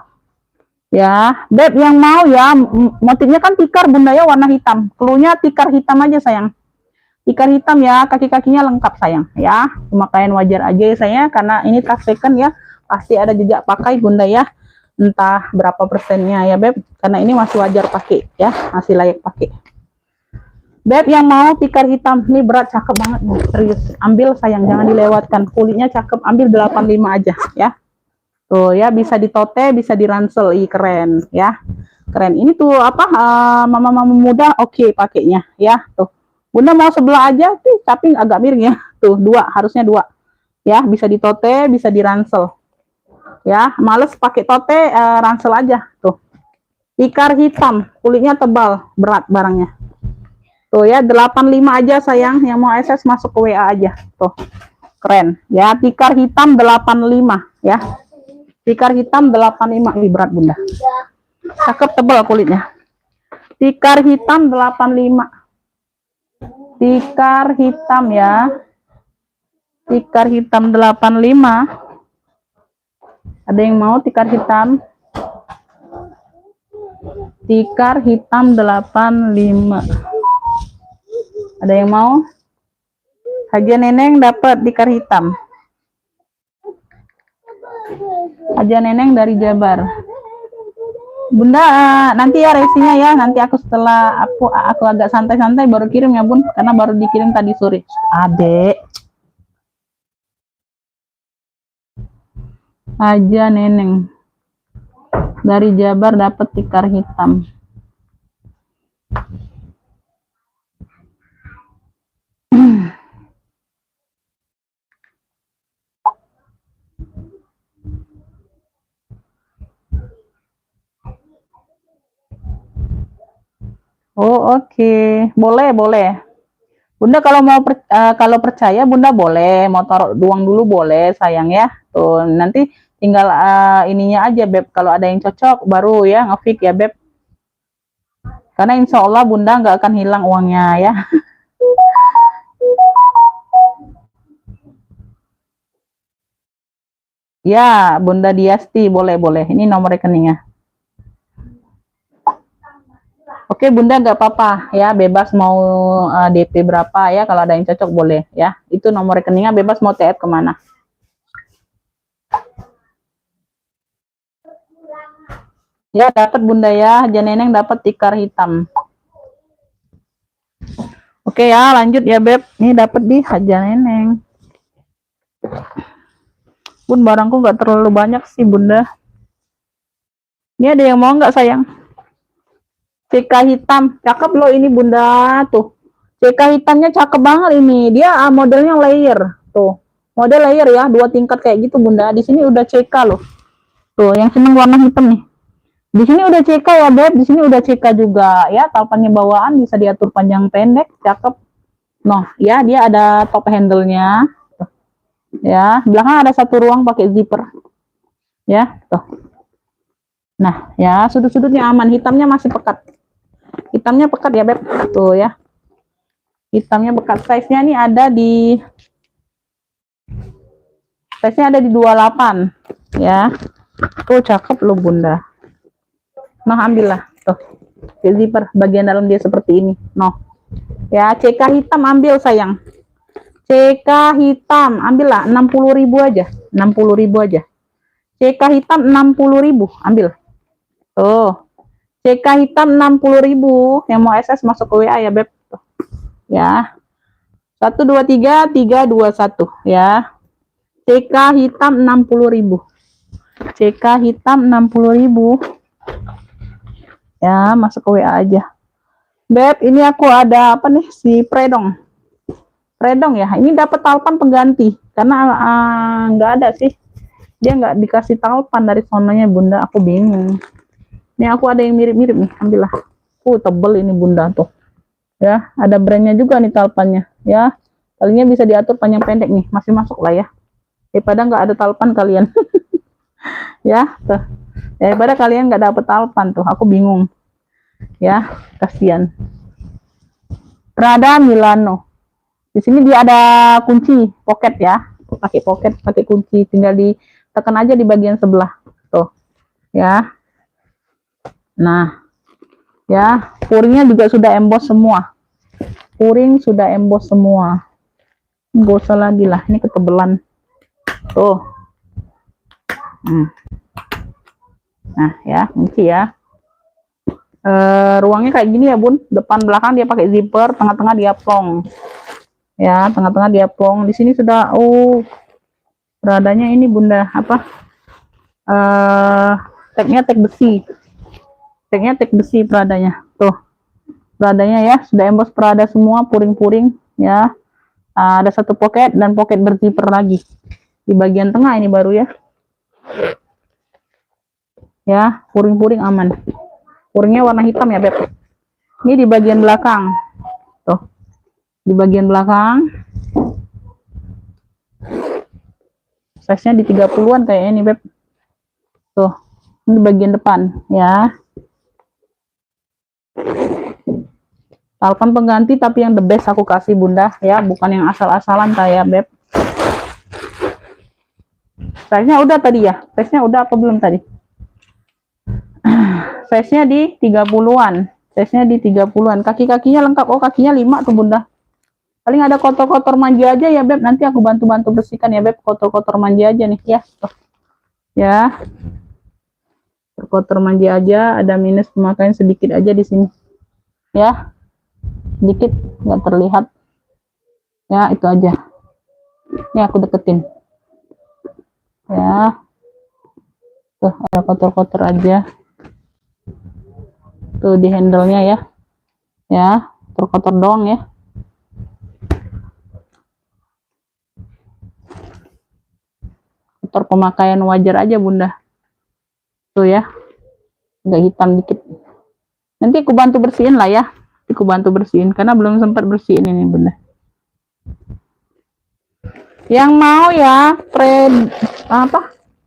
Ya, Beb yang mau ya, motifnya kan tikar Bunda ya, warna hitam. Cluenya tikar hitam aja sayang. Tikar hitam ya, kaki-kakinya lengkap sayang ya. Pemakaian wajar aja ya sayang, karena ini tas second ya, pasti ada jejak pakai Bunda ya. Entah berapa persennya ya Beb, karena ini masih wajar pakai ya, masih layak pakai. Beb yang mau tikar hitam, ini berat, cakep banget nih, serius. Ambil sayang, jangan dilewatkan. Kulitnya cakep, ambil 85 aja ya. Tuh ya, bisa ditote, bisa diransel. Ih, keren ya. Keren. Ini tuh apa? Mama-mama muda oke pakainya ya. Tuh. Bunda mau sebelah aja sih, tapi agak miring ya. Tuh, dua, harusnya dua. Ya, bisa ditote, bisa diransel. Ya, males pakai tote, ransel aja. Tuh. Tikar hitam, kulitnya tebal, berat barangnya. Tuh ya, 85 aja sayang. Yang mau SS masuk ke WA aja. Tuh. Keren. Ya, tikar hitam 85 ya. Tikar hitam 85. Ih, berat Bunda. Cakep, tebal kulitnya. Tikar hitam 85. Tikar hitam ya. Tikar hitam 85. Ada yang mau tikar hitam? Tikar hitam 85. Ada yang mau? Haja Neneng dapat tikar hitam. Haja Neneng dari Jabar. Bunda, nanti ya resinya ya. Nanti aku setelah aku agak santai-santai baru kirim ya Bun, karena baru dikirim tadi sore. Adek. Haja Neneng dari Jabar dapat tikar hitam. Oh, oke. Boleh, boleh. Bunda kalau mau kalau percaya Bunda boleh, mau taruh uang dulu boleh sayang ya. Tuh, nanti tinggal ininya aja Beb, kalau ada yang cocok baru ya ngefix ya Beb. Karena insya Allah Bunda nggak akan hilang uangnya ya. Ya, Bunda Diasti, boleh-boleh. Ini nomor rekeningnya. Oke, Bunda nggak apa-apa ya, bebas mau DP berapa ya, kalau ada yang cocok boleh ya. Itu nomor rekeningnya, bebas mau TF kemana. Ya, dapat Bunda ya, Haja Neneng dapat tikar hitam. Oke ya, lanjut ya Beb. Ini dapat di Haja Neneng. Bun, barangku nggak terlalu banyak sih Bunda. Ini ada yang mau nggak sayang? CK hitam, cakep loh ini Bunda tuh. CK hitamnya cakep banget ini. Dia modelnya layer tuh. Model layer ya, 2 tingkat kayak gitu Bunda. Di sini udah CK loh. Tuh, yang seneng warna hitam nih. Di sini udah CK ya Beb, di sini udah CK juga ya. Talpannya bawaan bisa diatur panjang pendek, cakep. Noh, ya dia ada top handle-nya. Ya, belakang ada satu ruang pakai zipper. Ya, tuh. Nah, ya sudut-sudutnya aman, hitamnya masih pekat. Hitamnya pekat ya Beb, tuh ya. Hitamnya pekat. Size-nya nih ada di 28 ya. Tuh cakep loh Bunda. Nah, ambillah tuh. Zipper bagian dalam dia seperti ini. Noh. Ya, CK hitam ambil sayang. CK hitam ambillah 60.000 aja. 60.000 aja. CK hitam 60.000 ambil. Tuh. CK hitam 60.000. Yang mau SS masuk ke WA ya Beb. Tuh. Ya. 123 321 ya. CK hitam 60.000. CK hitam 60.000. Ya, masuk ke WA aja. Beb, ini aku ada apa nih? Si Predong. Predong ya. Ini dapat talpan pengganti karena nggak ada sih. Dia nggak dikasih talpan dari sononya Bunda. Aku bingung. Ini aku ada yang mirip-mirip nih. Ambillah. Tebel ini Bunda tuh. Ya, ada brandnya juga nih talpannya. Ya, talinya bisa diatur panjang pendek nih. Masih masuk lah ya. Daripada nggak ada talpan kalian. Ya, tuh. Daripada kalian nggak dapet talpan tuh, aku bingung. Ya, kasihan. Prada Milano. Di sini dia ada kunci pocket ya. Pakai pocket, pakai kunci, tinggal ditekan aja di bagian sebelah. Tuh. Ya. Nah. Ya, puringnya juga sudah emboss semua. Puring sudah emboss semua. Nggak usah lagi lah, ini ketebelan. Tuh. Nah, ya, kunci ya. Ruangnya kayak gini ya bun, depan belakang dia pakai zipper, tengah-tengah dia plong ya, tengah-tengah dia plong. Di sini sudah beradanya ini bunda apa, tagnya tag besi, peradanya tuh, peradanya ya sudah emboss perada semua, puring-puring ya. Ada satu pocket dan pocket berzipper lagi di bagian tengah ini baru ya, puring-puring aman. Puringnya warna hitam ya beb. Ini di bagian belakang tuh, di bagian belakang size nya di 30-an kayak ini beb tuh. Ini di bagian depan ya, talpan pengganti tapi yang the best aku kasih bunda ya, bukan yang asal-asalan kayak beb. Size nya udah tadi ya, size nya udah apa belum tadi? Size nya di 30-an, size nya di 30-an. Kaki-kakinya lengkap. Oh kakinya 5 tuh bunda. Paling ada kotor-kotor manja aja ya beb, nanti aku bantu-bantu bersihkan ya beb, kotor-kotor manja aja nih ya tuh. Ya, kotor manja aja, ada minus pemakaian sedikit aja di sini ya, sedikit nggak terlihat ya, itu aja. Ini aku deketin ya, tuh ada kotor-kotor aja tuh di handle-nya ya, terkotor doang ya. Kotor pemakaian wajar aja bunda tuh ya, agak hitam dikit. Nanti aku bantu bersihin lah ya, aku bantu bersihin karena belum sempat bersihin ini bunda. Yang mau ya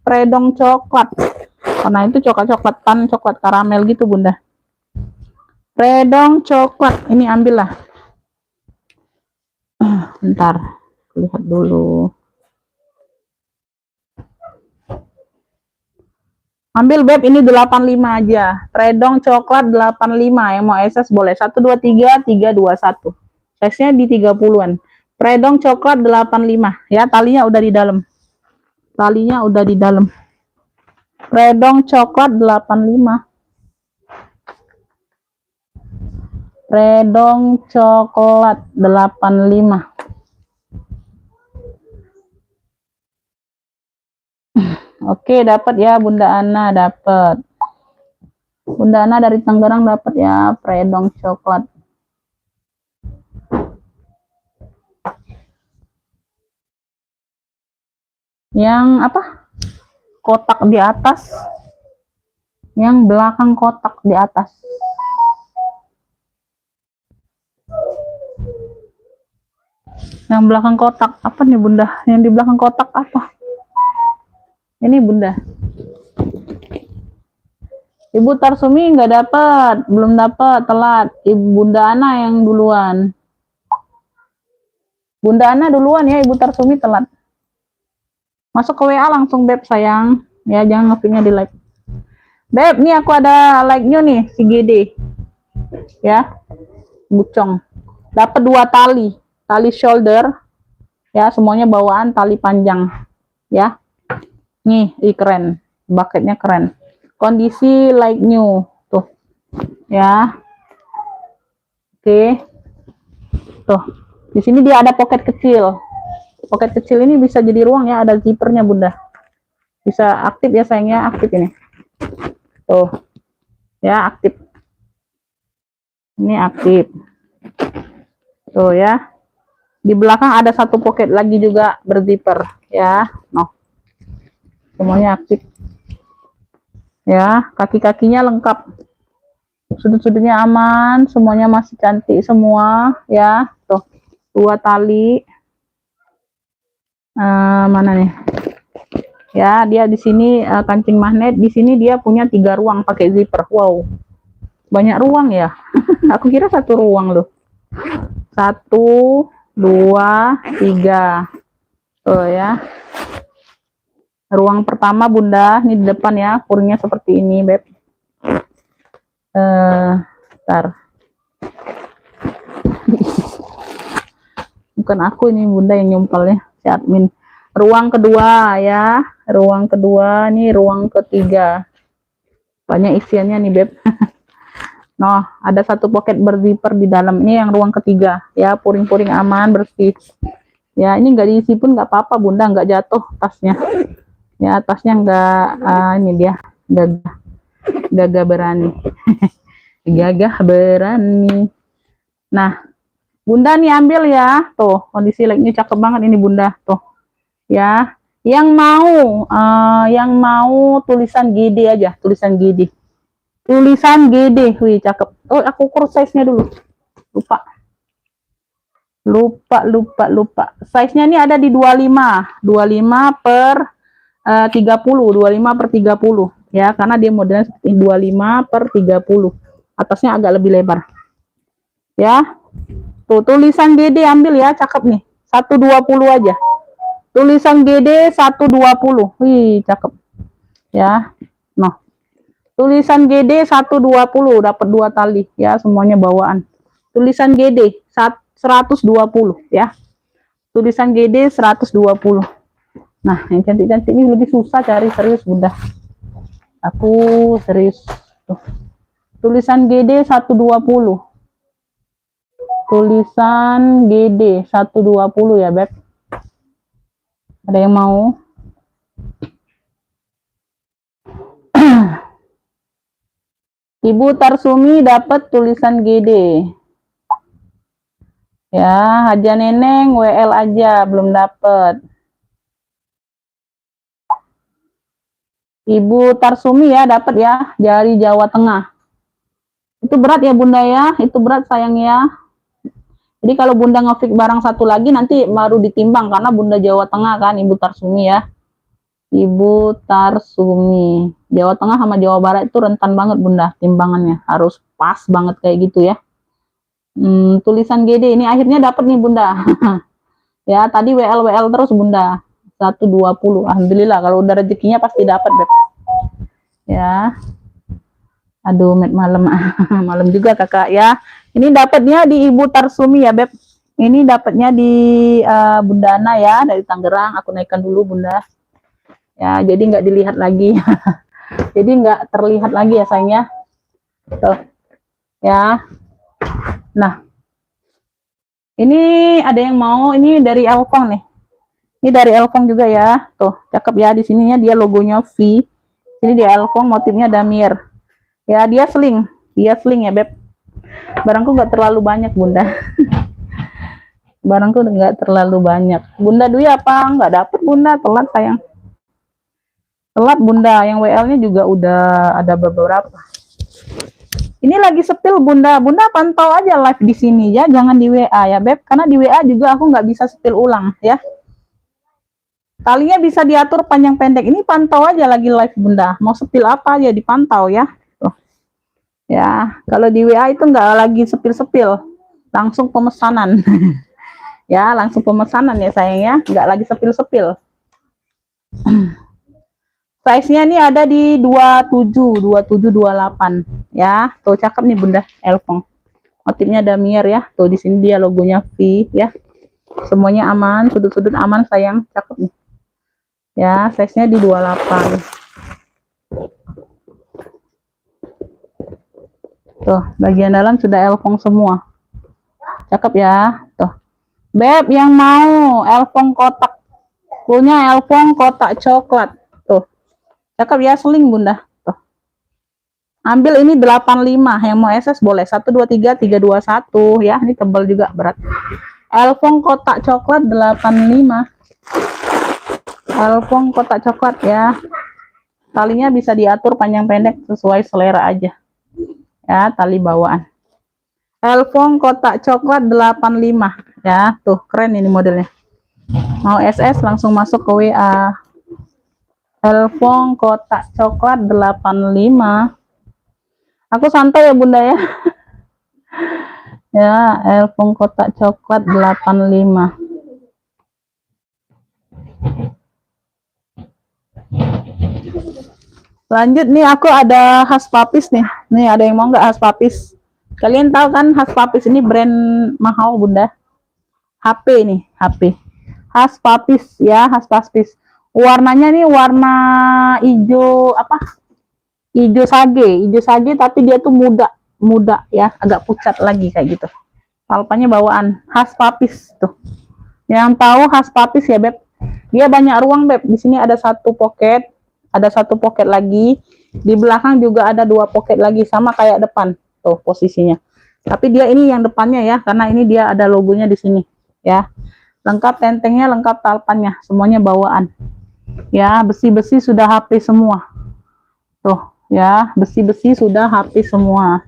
predong coklat, karena itu coklat-coklatan, coklat karamel gitu bunda. Predong coklat ini ambillah. Bentar, lihat dulu. Ambil beb, ini 85 aja. Predong coklat 85, yang mau SS boleh. 1 2 3 3 2 1. Size-nya di 30-an. Predong coklat 85 ya, talinya udah di dalam. Talinya udah di dalam. Predong coklat 85. Predong coklat 85. Oke, dapat ya Bunda Ana, dapat. Bunda Ana dari Tangerang dapat ya, predong coklat. Yang apa? Kotak di atas. Yang belakang kotak di atas. Yang belakang kotak apa nih Bunda? Yang di belakang kotak apa? Ini Bunda. Ibu Tarsumi nggak dapat, belum dapat, telat. Ibu Bunda Ana yang duluan. Bunda Ana duluan ya, Ibu Tarsumi telat. Masuk ke WA langsung beb sayang. Ya jangan ngepinya di like. Beb, nih aku ada like-nya nih si GD. Ya. Bucong. Dapat 2 tali. Tali shoulder. Ya, semuanya bawaan tali panjang. Ya. Nih, keren. Bucketnya keren. Kondisi like new. Tuh. Ya. Oke. Tuh. Di sini dia ada pocket kecil. Pocket kecil ini bisa jadi ruang ya, ada zippernya Bunda. Bisa aktif ya sayangnya, aktif ini. Tuh. Ya, aktif. Ini aktif. Tuh ya. Di belakang ada satu pocket lagi juga berzipper ya. No. Semuanya aktif. Ya, kaki-kakinya lengkap. Sudut-sudutnya aman, semuanya masih cantik semua ya. Tuh, 2 tali. Mana nih? Ya, dia di sini kancing magnet, di sini dia punya 3 ruang pakai zipper. Wow. Banyak ruang ya. Aku kira 1 ruang loh. 1 2 3. Tuh ya. Ruang pertama Bunda, ini di depan ya, puringnya seperti ini, Beb. Bentar. Bukan aku ini Bunda yang nyumpelnya, si admin. Ruang kedua ya, ruang kedua, nih ruang ketiga. Banyak isiannya nih, Beb. Nah, ada satu pocket berzipper di dalam. Ini yang ruang ketiga. Ya, puring-puring aman, bersih. Ya, ini nggak diisi pun nggak apa-apa, Bunda. Nggak jatuh tasnya. Ya, tasnya nggak, ini dia. Gagah berani. Gagah berani. Nah, Bunda nih ambil ya. Tuh, kondisi legnya cakep banget ini, Bunda. Tuh. Ya. Yang mau tulisan GD aja. Tulisan GD. Tulisan GD, wih cakep. Oh, aku ukur size-nya dulu. Lupa. Size-nya ini ada di 25. 25 per 30. 25 per 30. Ya, karena dia modelnya seperti 25 per 30. Atasnya agak lebih lebar. Ya. Tuh, tulisan GD ambil ya, cakep nih. 120 aja. Tulisan GD 120. Wih, cakep. Ya. Nah. Tulisan GD 120 dapat 2 tali ya, semuanya bawaan. Tulisan GD 120 ya. Tulisan GD 120. Nah, yang cantik-cantik ini lebih susah cari, serius Bunda. Aku serius. Tuh. Tulisan GD 120. Tulisan GD 120 ya, Beb. Ada yang mau? Ibu Tarsumi dapat tulisan GD. Ya, Haja Neneng WL aja belum dapat. Ibu Tarsumi ya dapat ya, dari Jawa Tengah. Itu berat ya Bunda ya, itu berat sayang ya. Jadi kalau Bunda ngefix barang satu lagi nanti baru ditimbang karena Bunda Jawa Tengah kan, Ibu Tarsumi ya. Ibu Tarsumi. Jawa Tengah sama Jawa Barat itu rentan banget Bunda timbangannya. Harus pas banget kayak gitu ya. Tulisan GD ini akhirnya dapat nih Bunda. Ya, tadi WL terus Bunda. 120. Alhamdulillah kalau udah rezekinya pasti dapat, Beb. Ya. Aduh, malam. Malam juga Kakak ya. Ini dapatnya di Ibu Tarsumi ya, Beb. Ini dapatnya di Bunda Ana ya, dari Tangerang. Aku naikkan dulu Bunda. Ya, jadi nggak dilihat lagi. Jadi nggak terlihat lagi ya sayangnya. Tuh. Ya. Nah. Ini ada yang mau, ini dari Elfong nih. Ini dari Elfong juga ya. Tuh, cakep ya, di sininya dia logonya V. Ini di Elfong, motifnya Damir. Ya, dia sling ya, Beb. Barangku nggak terlalu banyak Bunda. Barangku nggak terlalu banyak. Bunda Dwi apa? Nggak dapet Bunda, telat sayang. Telat Bunda, yang WL-nya juga udah ada beberapa. Ini lagi sepil Bunda. Bunda pantau aja live di sini ya, jangan di WA ya Beb. Karena di WA juga aku nggak bisa sepil ulang ya. Talinya bisa diatur panjang pendek. Ini pantau aja lagi live Bunda. Mau sepil apa aja dipantau ya. Tuh. Ya, kalau di WA itu nggak lagi sepil-sepil, langsung pemesanan. Ya, langsung pemesanan ya sayangnya, nggak lagi sepil-sepil. Size-nya ini ada di 27, 28 ya. Tuh cakep nih Bunda, Elfong. Motifnya Damir ya. Tuh di sini dia logonya V ya. Semuanya aman, sudut-sudut aman sayang, cakep nih. Ya, size-nya di 28. Tuh, bagian dalam sudah Elfong semua. Cakep ya. Tuh. Beb yang mau Elfong kotak. Punya Elfong kotak coklat. Tuh. Cakep ya, seling Bunda. Tuh. Ambil ini 85, yang mau SS boleh. 1 2 3 3 2 1 ya. Ini tebal juga berat. Elfong kotak coklat 85. Elfong kotak coklat ya. Talinya bisa diatur panjang pendek sesuai selera aja. Ya, tali bawaan. Elfong kotak coklat 85 ya. Tuh, keren ini modelnya. Mau SS langsung masuk ke WA. Elfong kotak coklat 85. Aku santai ya Bunda ya. Ya, Elfong kotak coklat 85. Lanjut nih, aku ada khas papis nih. Nih, ada yang mau nggak khas papis? Kalian tahu kan khas papis ini brand mahal Bunda. HP nih, HP. Khas papis ya, khas papis. Warnanya nih warna hijau apa? Hijau sage tapi dia tuh muda muda ya, agak pucat lagi kayak gitu. Talpanya bawaan khas papis tuh. Yang tahu khas papis ya Beb, dia banyak ruang Beb. Di sini ada satu pocket, ada satu pocket lagi, di belakang juga ada 2 pocket lagi, sama kayak depan tuh posisinya. Tapi dia ini yang depannya ya, karena ini dia ada logonya di sini ya. Lengkap tentengnya, lengkap talpannya, semuanya bawaan ya. Besi-besi sudah HP semua tuh ya, besi-besi sudah HP semua.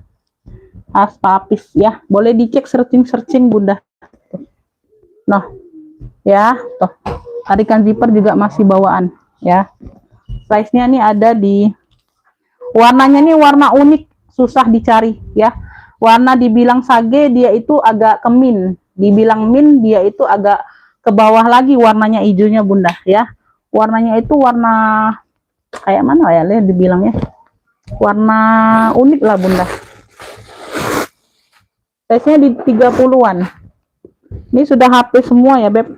Khas papis ya, boleh dicek searching Bunda. Nah ya, tuh tarikan zipper juga masih bawaan ya. Size nya nih ada di, warnanya nih warna unik, susah dicari ya. Warna dibilang sage dia itu agak kemin, dibilang min dia itu agak ke bawah lagi warnanya, hijaunya Bunda ya. Warnanya itu warna kayak mana ya lihat dibilangnya, warna unik lah Bunda. Size nya di 30-an. Ini sudah HP semua ya Beb.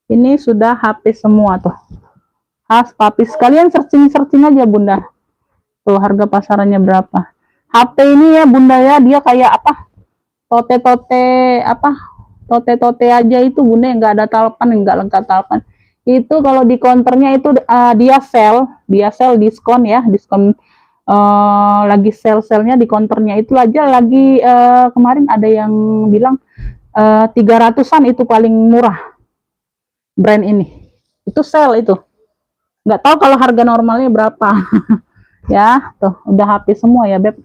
Ini sudah HP semua tuh. Khas papis. Kalian searching aja Bunda. Tuh harga pasarannya berapa. HP ini ya Bunda ya, dia kayak apa? Tote-tote apa? Tote-tote aja itu Bunda, nggak ada talpan, nggak lengkap talpan. Itu kalau di counternya itu dia sell diskon ya, diskon lagi sell-sellnya di counternya itu aja lagi kemarin ada yang bilang 300-an itu paling murah brand ini. Itu sell itu. Nggak tahu kalau harga normalnya berapa. Ya, tuh udah HP semua ya Beb.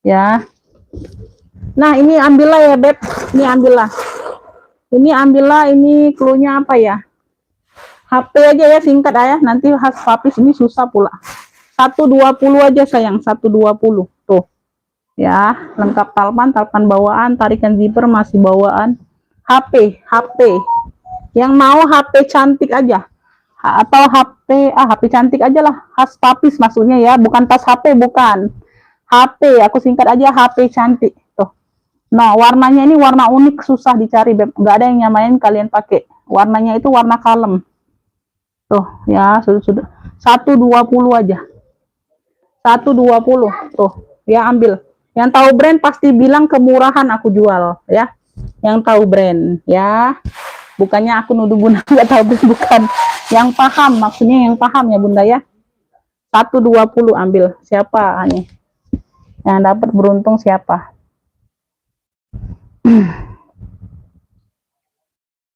Ya. Nah, ini ambillah ya Beb. Ini ambillah. Ini clue-nya apa ya? HP aja ya, singkat ya. Nanti khas papis ini susah pula. 120 aja sayang, 120. Tuh. Ya, lengkap talpan bawaan, tarikan zipper masih bawaan. HP. Yang mau HP cantik aja. Atau HP cantik aja lah. Khas papis maksudnya ya, bukan tas HP, bukan. HP, aku singkat aja HP cantik. Tuh. Nah, warnanya ini warna unik, susah dicari Beb. Nggak ada yang nyamain kalian pakai. Warnanya itu warna kalem. Tuh, ya, sudah 120 aja. 120. Tuh, ya ambil. Yang tahu brand pasti bilang kemurahan aku jual, ya. Yang tahu brand, ya. Bukannya aku nuduh Bunda nggak tahu brand, bukan. Yang paham, maksudnya yang paham ya Bunda ya. 120 ambil. Siapa nih? Yang dapat beruntung siapa?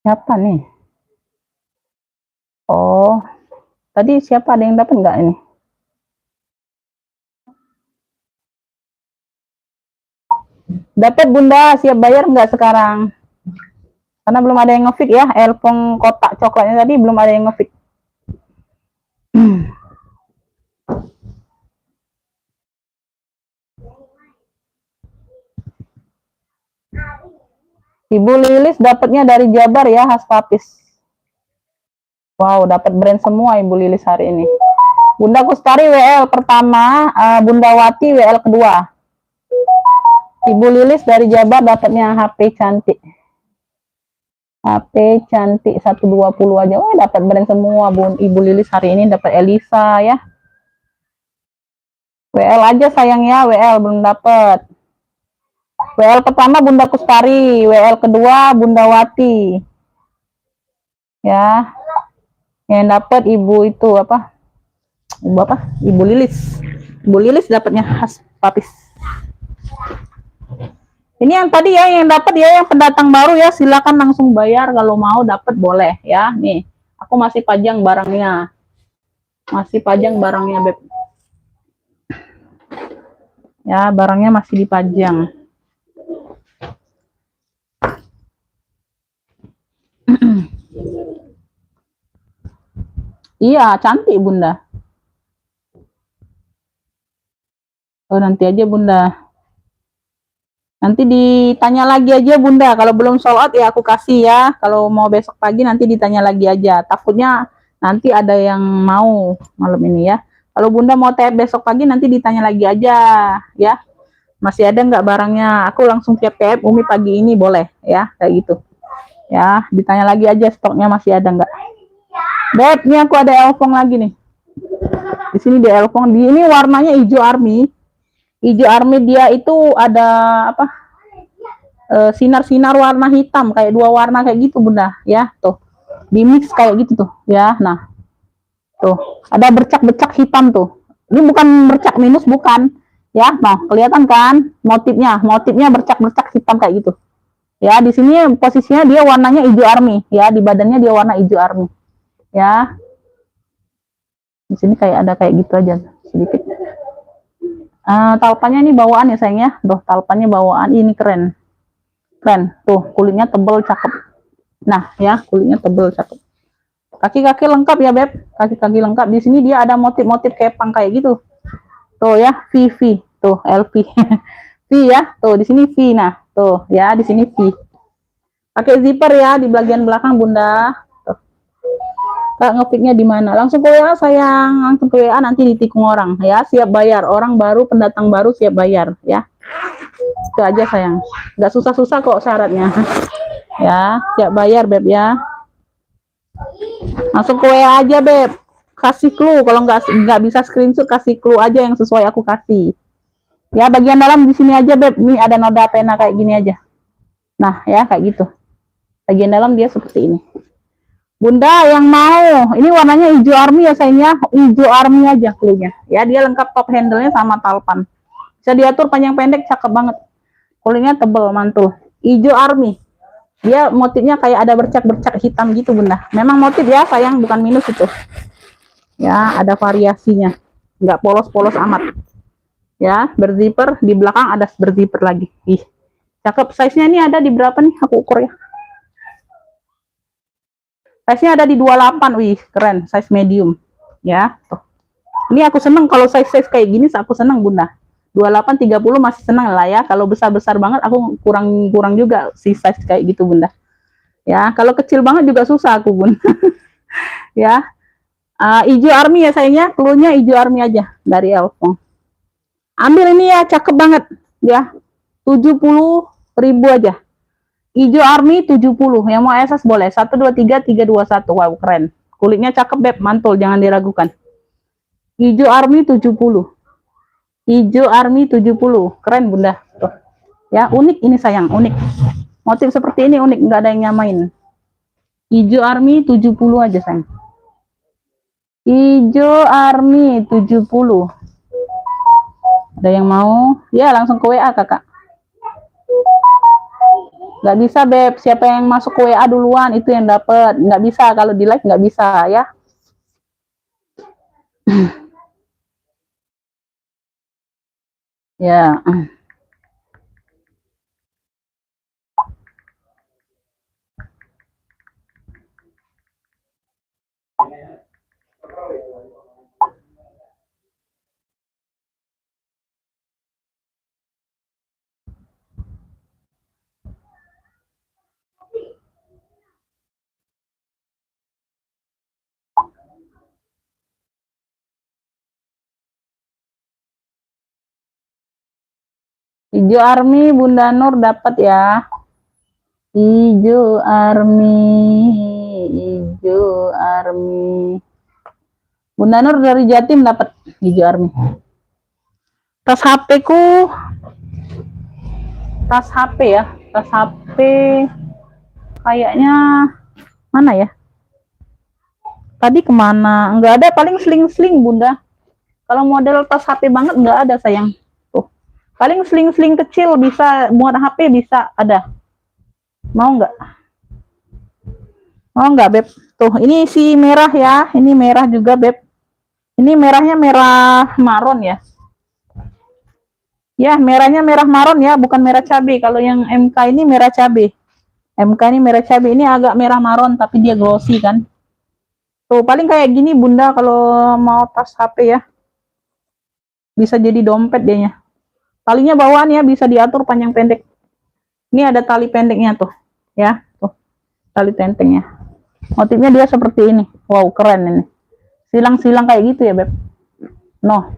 Siapa nih? Oh, tadi siapa, ada yang dapat nggak ini? Dapat Bunda, siap bayar nggak sekarang? Karena belum ada yang ngefix ya, elpong kotak coklatnya tadi belum ada yang ngefix. Ibu Lilis dapatnya dari Jabar ya, khas papis. Wow, dapat brand semua Ibu Lilis hari ini. Bunda Kustari WL pertama, Bunda Wati WL kedua. Ibu Lilis dari Jabar dapatnya HP cantik. HP cantik 120 aja. Oh, dapat brand semua Ibu Lilis hari ini, dapat Elisa ya. WL aja sayang ya, WL belum dapat. WL pertama Bunda Kustari, WL kedua Bunda Wati. Ya. Yang dapat Ibu itu apa? Ibu Lilis. Ibu Lilis dapatnya khas papis. Ini yang tadi ya, yang dapat ya, yang pendatang baru ya, silakan langsung bayar kalau mau dapat boleh ya. Nih, aku masih pajang barangnya. Masih pajang barangnya, Beb. Ya, barangnya masih dipajang. Iya, cantik Bunda. Oh, nanti aja Bunda. Nanti ditanya lagi aja Bunda. Kalau belum sold out ya aku kasih ya. Kalau mau besok pagi nanti ditanya lagi aja. Takutnya nanti ada yang mau malam ini ya. Kalau Bunda mau TF besok pagi nanti ditanya lagi aja ya. Masih ada nggak barangnya? Aku langsung siap TF Umi pagi ini boleh ya, kayak gitu. Ya, ditanya lagi aja stoknya masih ada nggak. Beb, ini aku ada elfong lagi nih. Di sini di elfong. Di ini warnanya hijau army. Hijau army dia itu ada apa? Sinar-sinar warna hitam kayak dua warna kayak gitu bunda ya tuh, di mix kayak gitu tuh ya. Nah tuh ada bercak-bercak hitam tuh, ini bukan bercak minus, bukan ya. Nah kelihatan kan motifnya bercak-bercak hitam kayak gitu ya. Di sini posisinya dia warnanya hijau army ya, di badannya dia warna hijau army ya. Di sini kayak ada kayak gitu aja sedikit. Talpannya ini bawaan ya sayangnya, tuh talpannya bawaan, ini keren tuh, kulitnya tebel cakep. Nah ya, kulitnya tebel cakep. Kaki-kaki lengkap ya beb, kaki-kaki lengkap. Di sini dia ada motif-motif kepang kayak gitu tuh ya, V tuh, LV V ya tuh, di sini V. Nah tuh ya, di sini V, pakai zipper ya di bagian belakang bunda. Tuh. Kak ngefitnya di mana? Langsung ke WA sayang, langsung ke WA, nanti ditikung orang ya. Siap bayar, orang baru, pendatang baru siap bayar ya. Itu aja sayang, nggak susah-susah kok syaratnya ya. Siap bayar beb ya, langsung ke WA aja beb, kasih clue. Kalau nggak bisa screenshot, kasih clue aja yang sesuai aku kasih ya. Bagian dalam di sini aja beb, ini ada noda pena kayak gini aja. Nah ya kayak gitu, bagian dalam dia seperti ini bunda. Yang mau ini warnanya hijau army ya sayangnya, hijau army aja clue-nya ya. Dia lengkap top handle-nya sama talpan, bisa diatur panjang pendek, cakep banget. Kulitnya tebel mantul, hijau army. Dia motifnya kayak ada bercak-bercak hitam gitu bunda. Memang motif ya sayang, bukan minus itu ya. Ada variasinya, nggak polos-polos amat ya. Berzipper, di belakang ada berzipper lagi. Ih cakep. Size-nya ini ada di berapa nih, aku ukur ya. Size-nya ada di 28. Wih keren, size medium ya. Tuh, ini aku seneng kalau size kayak gini, aku seneng bunda. 28 30 masih senang lah ya. Kalau besar-besar banget aku kurang juga si size kayak gitu bunda ya. Kalau kecil banget juga susah aku bun ya. Hijau army ya sayangnya, cluenya hijau army aja dari Elfong. Ambil ini ya, cakep banget ya, 70.000 aja. Hijau army 70, yang mau SS boleh 123 321. Wow keren, kulitnya cakep beb, mantul, jangan diragukan. Hijau army 70, hijau army 70, keren bunda. Tuh ya, unik ini sayang, unik. Motif seperti ini unik, nggak ada yang nyamain. Hijau army 70 aja sayang, hijau army 70. Ada yang mau ya, langsung ke WA kakak. Nggak bisa beb, siapa yang masuk ke WA duluan itu yang dapat. Nggak bisa, kalau di live nggak bisa ya. Ya. Hijau army Bunda Nur dapat ya. Hijau army, hijau army. Bunda Nur dari Jatim dapat hijau army. Tas HP ku, tas HP ya, tas HP kayaknya mana ya? Tadi kemana? Enggak ada, paling sling-sling Bunda. Kalau model tas HP banget enggak ada sayang. Tuh, paling sling-sling kecil bisa muat HP, bisa ada. Mau nggak? Mau nggak beb? Tuh ini si merah ya, ini merah juga beb. Ini merahnya merah maron ya. Ya merahnya merah maron ya, bukan merah cabai. Kalau yang MK ini merah cabai. MK ini merah cabai, ini agak merah maron tapi dia glossy kan. Tuh paling kayak gini Bunda kalau mau tas HP ya. Bisa jadi dompet dianya. Talinya bawaan ya, bisa diatur panjang pendek. Ini ada tali pendeknya tuh ya, tuh tali tentengnya. Motifnya dia seperti ini. Wow keren ini. Silang-silang kayak gitu ya beb. Noh,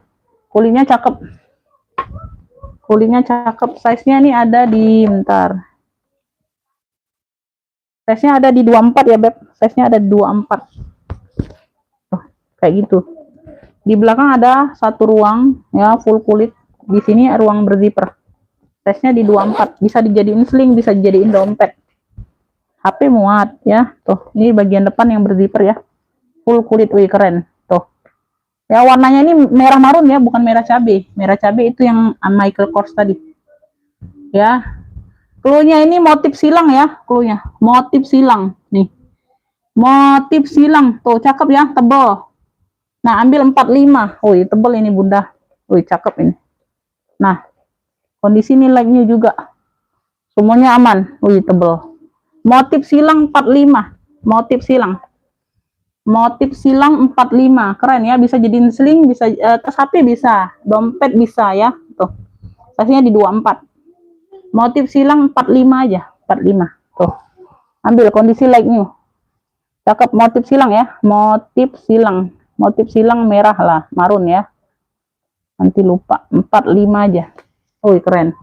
kulitnya cakep. Kulitnya cakep. Size-nya nih ada di, bentar. Size-nya ada di 24 ya beb. Size-nya ada di 24. Tuh, kayak gitu. Di belakang ada satu ruang ya, full kulit. Di sini ruang berzipper. Size-nya di 24. Bisa dijadiin sling, bisa dijadiin dompet. HP muat ya. Tuh, ini bagian depan yang berzipper ya. Full kulit, wih keren. Tuh. Ya warnanya ini merah marun ya, bukan merah cabe. Merah cabe itu yang Michael Kors tadi. Ya. Cluenya ini motif silang ya, cluenya. Motif silang nih. Motif silang. Tuh, cakep ya, tebal. Nah, ambil 45. Wih, tebal ini Bunda. Wih, cakep ini. Nah, kondisi nilainya juga. Semuanya aman. Wih, tebal. Motif silang 45. Motif silang. Motif silang 45. Keren ya, bisa jadiin sling, bisa tas HP bisa, dompet bisa ya. Tuh. Size-nya di 24. Motif silang 45 aja, 45. Tuh. Ambil kondisi like new. Cakep motif silang ya, motif silang. Motif silang merah lah, marun ya. Nanti lupa, 45 aja. Oh, keren.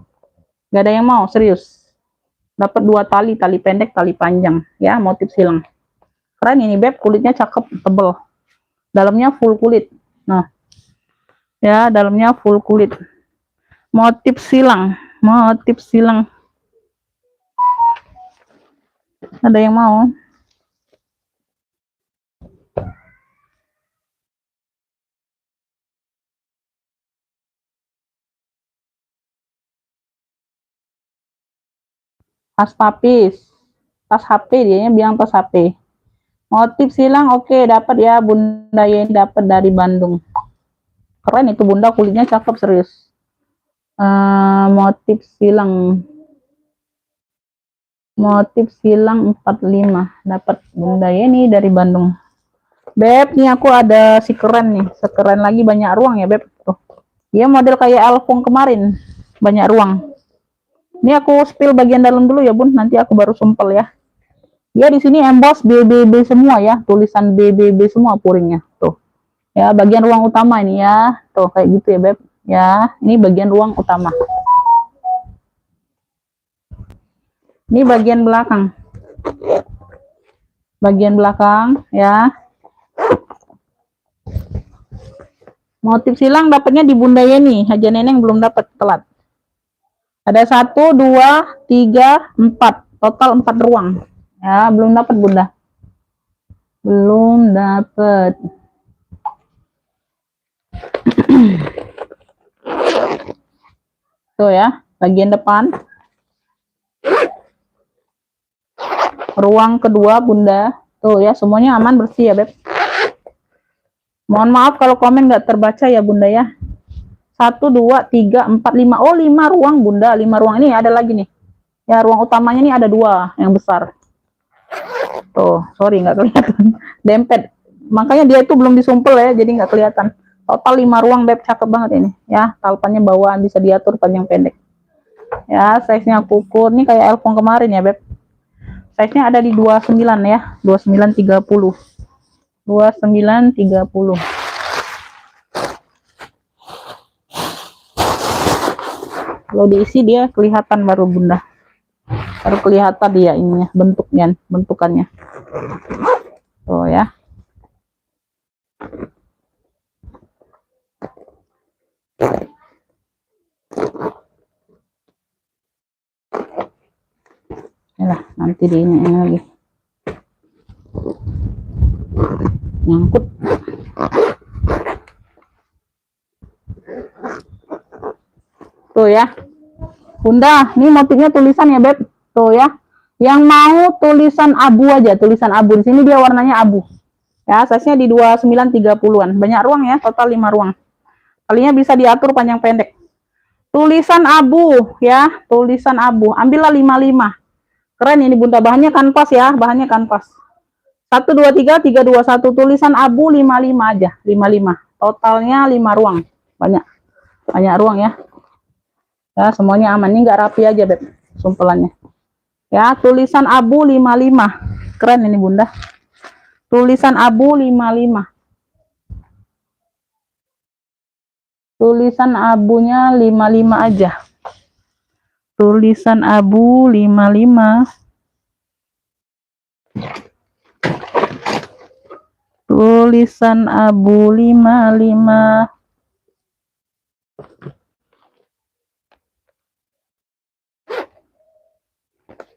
Gak ada yang mau, serius. Dapat 2 tali, tali pendek, tali panjang ya, motif silang. Keren ini beb, kulitnya cakep, tebel. Dalamnya full kulit. Nah. Ya, dalamnya full kulit. Motif silang, motif silang. Ada yang mau? Tas papis, tas HP, dia bilang tas HP. Motif silang oke, dapat ya Bunda Yeni, dapat dari Bandung. Keren itu Bunda, kulitnya cakep serius. Motif silang. Motif silang 45, dapat Bunda Yeni dari Bandung. Beb, nih aku ada si keren nih, sekeren lagi banyak ruang ya Beb. Tuh. Dia model kayak Alfong kemarin, banyak ruang. Ini aku spill bagian dalam dulu ya Bun, nanti aku baru sumpel ya. Dia di sini emboss BBB semua ya, tulisan BBB semua puringnya. Tuh. Ya, bagian ruang utama ini ya. Tuh kayak gitu ya, Beb. Ya, ini bagian ruang utama. Ini bagian belakang. Bagian belakang ya. Motif silang dapatnya di Bunda Yeni, Haja Neneng belum dapat, telat. Ada 1 2 3 4, total 4 ruang. Ya, belum dapat Bunda. Belum dapat. Tuh ya, bagian depan. Ruang kedua Bunda. Tuh ya, semuanya aman bersih ya, Beb. Mohon maaf kalau komen nggak terbaca ya Bunda ya. 1 2 3 4 5. Oh, 5 ruang Bunda, 5 ruang ini ada lagi nih. Ya, ruang utamanya nih ada 2 yang besar. Tuh, sorry nggak kelihatan. Dempet. Makanya dia itu belum disumpel ya, jadi nggak kelihatan. Total 5 ruang Beb, cakep banget ini. Ya, talpannya bawaan bisa diatur panjang pendek. Ya, size-nya aku ukur nih kayak Elfong kemarin ya Beb. Size-nya ada di 29 ya, 29 30. 29 30. Kalau diisi dia kelihatan baru Bunda. Baru kelihatan dia ininya, bentukannya. Tuh ya. Yalah, nanti di ini lagi. Nyangkut. Tuh ya. Bunda, ini motifnya tulisan ya, Beb. Tuh ya. Yang mau tulisan abu aja, tulisan abu. Di sini dia warnanya abu. Ya, size-nya di 29 30-an. Banyak ruang ya, total 5 ruang. Kalinya bisa diatur panjang pendek. Tulisan abu ya, tulisan abu. Ambillah 55. Keren ini Bunda, bahannya kanvas ya, bahannya kanvas. 1 2 3 3 2 1, tulisan abu 55 aja, 55. Totalnya 5 ruang. Banyak. Banyak ruang ya. Ya, semuanya aman. Ini enggak rapi aja, Beb, sumpelannya. Ya, tulisan abu 55. Keren ini Bunda. Tulisan abu 55. Tulisan abunya 55 aja. Tulisan abu 55. Tulisan abu 55.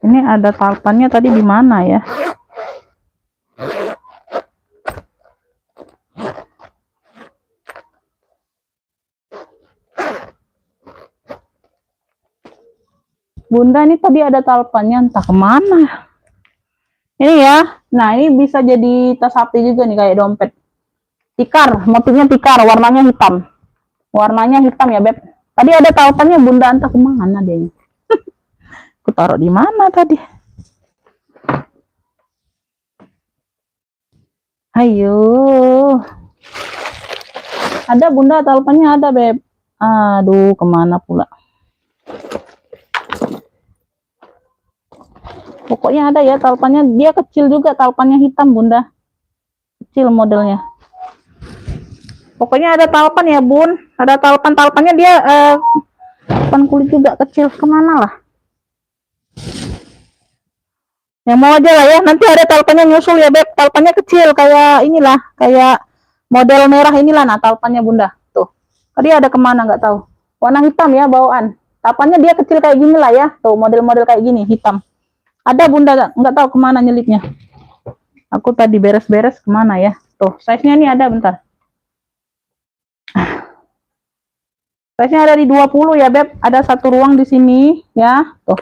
Ini ada talpannya tadi di mana ya? Bunda, ini tadi ada talpannya, entah kemana. Ini ya, nah ini bisa jadi tas HP juga nih, kayak dompet. Tikar, motifnya tikar, warnanya hitam. Warnanya hitam ya, Beb. Tadi ada talpannya, Bunda, entah kemana deh. Aku taruh di mana tadi? Ayo. Ada, Bunda, talpannya ada, Beb. Aduh, kemana pula? Pokoknya ada ya talpannya, dia kecil juga, talpannya hitam, Bunda. Kecil modelnya. Pokoknya ada talpan ya, Bun. Ada talpannya dia talpan kulit juga kecil, kemana lah? Yang mau aja lah ya, nanti ada talpannya nyusul ya, Beb. Talpannya kecil, kayak inilah, kayak model merah inilah, nah talpannya, Bunda. Tuh, tadi ada kemana nggak tahu. Warna hitam ya bawaan. Talpannya dia kecil kayak gini lah ya, tuh model-model kayak gini, hitam. Ada, Bunda, nggak tahu kemana nyelipnya. Aku tadi beres-beres kemana ya. Tuh, size-nya ini ada, bentar. Size-nya ada di 20 ya, Beb. Ada satu ruang di sini ya. Tuh.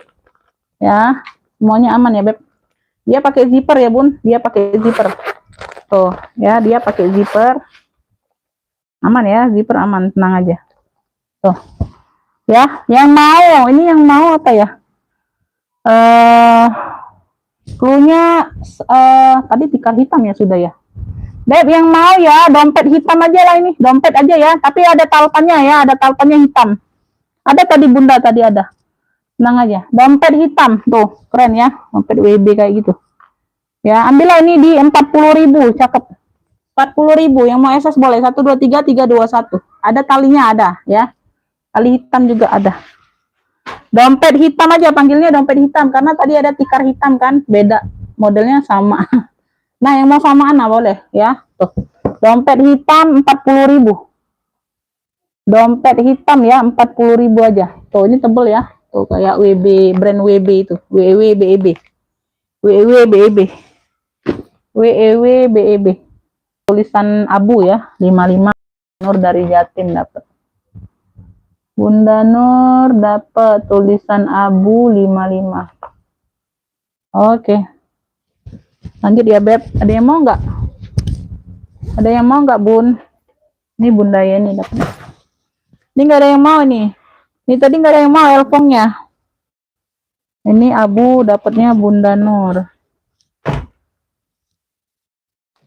Ya, semuanya aman ya, Beb. Dia pakai zipper ya, Bun. Dia pakai zipper. Tuh, ya, dia pakai zipper. Aman ya, zipper aman, tenang aja. Tuh. Ya, yang mau, ini yang mau apa ya? Cluenya tadi tikar hitam ya sudah ya. Beb, yang mau ya dompet hitam aja lah ini, dompet aja ya. Tapi ada talpannya ya, ada talpannya hitam. Ada tadi, Bunda, tadi ada. Tenang aja, dompet hitam tuh, keren ya, dompet WB kayak gitu. Ya, ambillah ini di 40.000, cakep. 40.000, yang mau SS boleh. 123 321. Ada talinya, ada ya. Tali hitam juga ada. Dompet hitam aja, panggilnya dompet hitam karena tadi ada tikar hitam kan, beda modelnya sama. Nah, yang mau samaan nah boleh ya. Tuh. Dompet hitam 40.000. Dompet hitam ya 40.000 aja. Tuh, ini tebel ya. Tuh, kayak WB, brand WB itu. WEW BEB. WEW BEB. WEW BEB. Tulisan abu ya, 55. Nur dari Jatim dapat. Bunda Nur dapat tulisan abu 55. Oke. Lanjut ya, Beb. Ada yang mau nggak? Ada yang mau nggak, Bun? Ini Bunda ya nih dapat. Ini nggak ada yang mau nih. Ini tadi nggak ada yang mau elfongnya. Ini abu dapatnya Bunda Nur.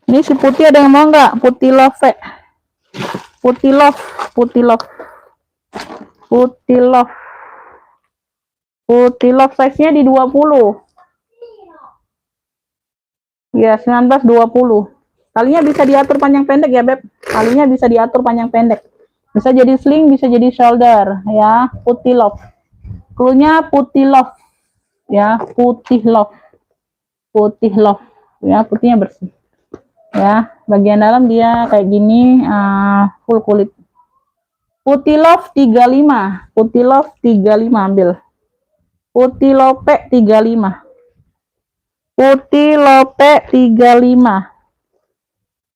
Ini si putih ada yang mau nggak? Putih love. Putih love, putih love. Putih love. Putih love size-nya di 20. Ya, 19 20. Talinya bisa diatur panjang pendek ya, Beb. Talinya bisa diatur panjang pendek. Bisa jadi sling, bisa jadi shoulder ya. Putih love. Cluenya putih love. Ya, putih love. Putih love. Ya, putihnya bersih. Ya, bagian dalam dia kayak gini, full kulit. Putih love 35. Putih love 35 ambil. Putih lope 35. Putih lope 35.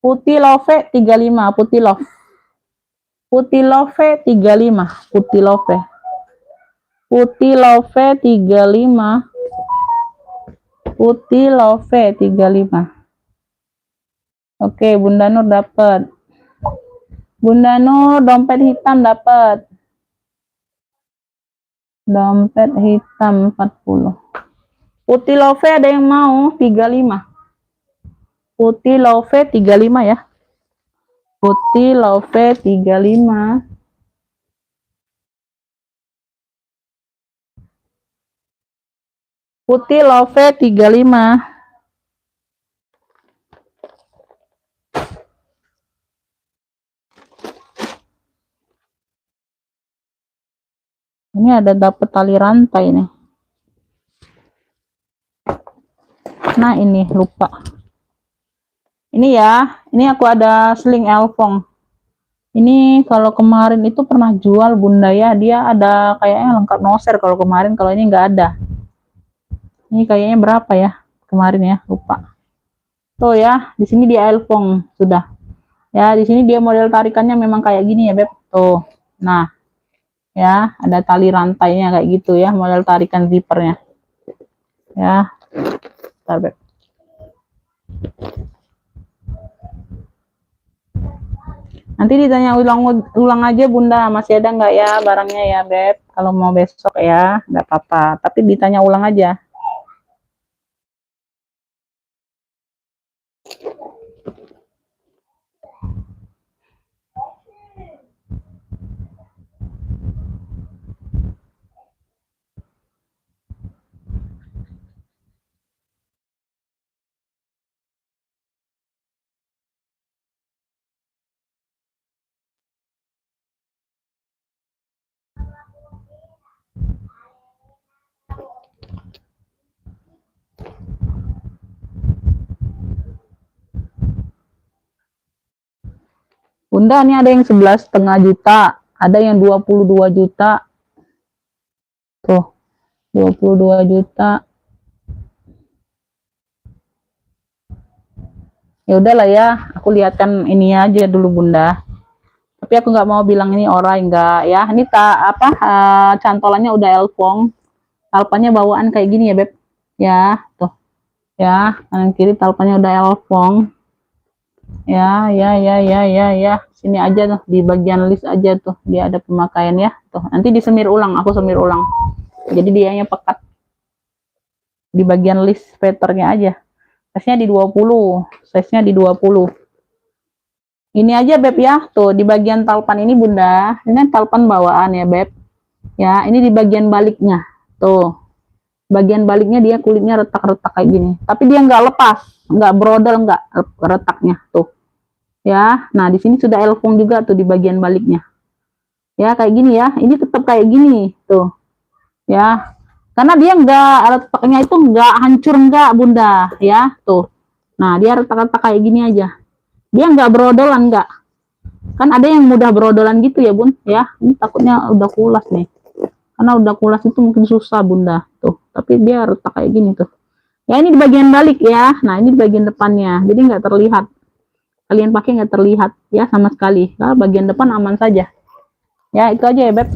Putih love 35. Putih love. Putih love 35. Putih love. Putih love 35. Putih love 35. Oke, Bunda Nur dapat. Bunda Nur dompet hitam dapat. Dompet hitam 40. Putih love ada yang mau 35. Putih love 35 ya. Putih love 35. Putih love 35. Ini ada dapat tali rantai nih. Nah, ini lupa. Ini ya, ini aku ada sling elfong. Ini kalau kemarin itu pernah jual Bunda ya, dia ada kayaknya lengkap noser kalau kemarin, kalau ini nggak ada. Ini kayaknya berapa ya kemarin ya, lupa. Tuh ya, di sini dia Elfong sudah. Ya, di sini dia model tarikannya memang kayak gini ya, Beb. Tuh. Nah, ya, ada tali rantainya kayak gitu ya, model tarikan zippernya. Ya. Bentar, Beb. Nanti ditanya ulang aja Bunda, masih ada nggak ya barangnya ya, Beb? Kalau mau besok ya, nggak apa-apa. Tapi ditanya ulang aja. Bunda, ini ada yang 11,5 juta, ada yang 22 juta. Tuh, 22 juta. Ya udahlah ya, aku lihatkan ini aja dulu Bunda. Tapi aku nggak mau bilang ini orai, enggak ya. Ini cantolannya udah Elfong. Talpannya bawaan kayak gini ya, Beb. Ya, tuh. Ya, kanan kiri talpannya udah Elfong. Ya, ya. Sini aja tuh, di bagian list aja tuh, dia ada pemakaian ya. Tuh, nanti disemir ulang, aku semir ulang. Jadi dianya pekat di bagian list veternya aja. Size-nya di 20, size-nya di 20. Ini aja Beb ya, tuh di bagian talpan ini Bunda, ini talpan bawaan ya Beb. Ya, ini di bagian baliknya. Tuh. Bagian baliknya dia kulitnya retak-retak kayak gini. Tapi dia nggak lepas, nggak brodel, nggak retaknya tuh. Ya, nah di sini sudah elfong juga tuh di bagian baliknya. Ya, kayak gini ya. Ini tetap kayak gini tuh. Ya. Karena dia nggak retaknya itu nggak hancur nggak Bunda, ya. Tuh. Nah, dia retak-retak kayak gini aja. Dia nggak brodolan nggak. Kan ada yang mudah brodolan gitu ya Bun, ya. Ini takutnya udah kulas nih. Karena udah kulas itu mungkin susah Bunda tuh, tapi dia retak kayak gini tuh ya. Ini di bagian balik ya, nah ini di bagian depannya, jadi nggak terlihat, kalian pakai nggak terlihat ya sama sekali. Nah, bagian depan aman saja ya. Itu aja ya Beb.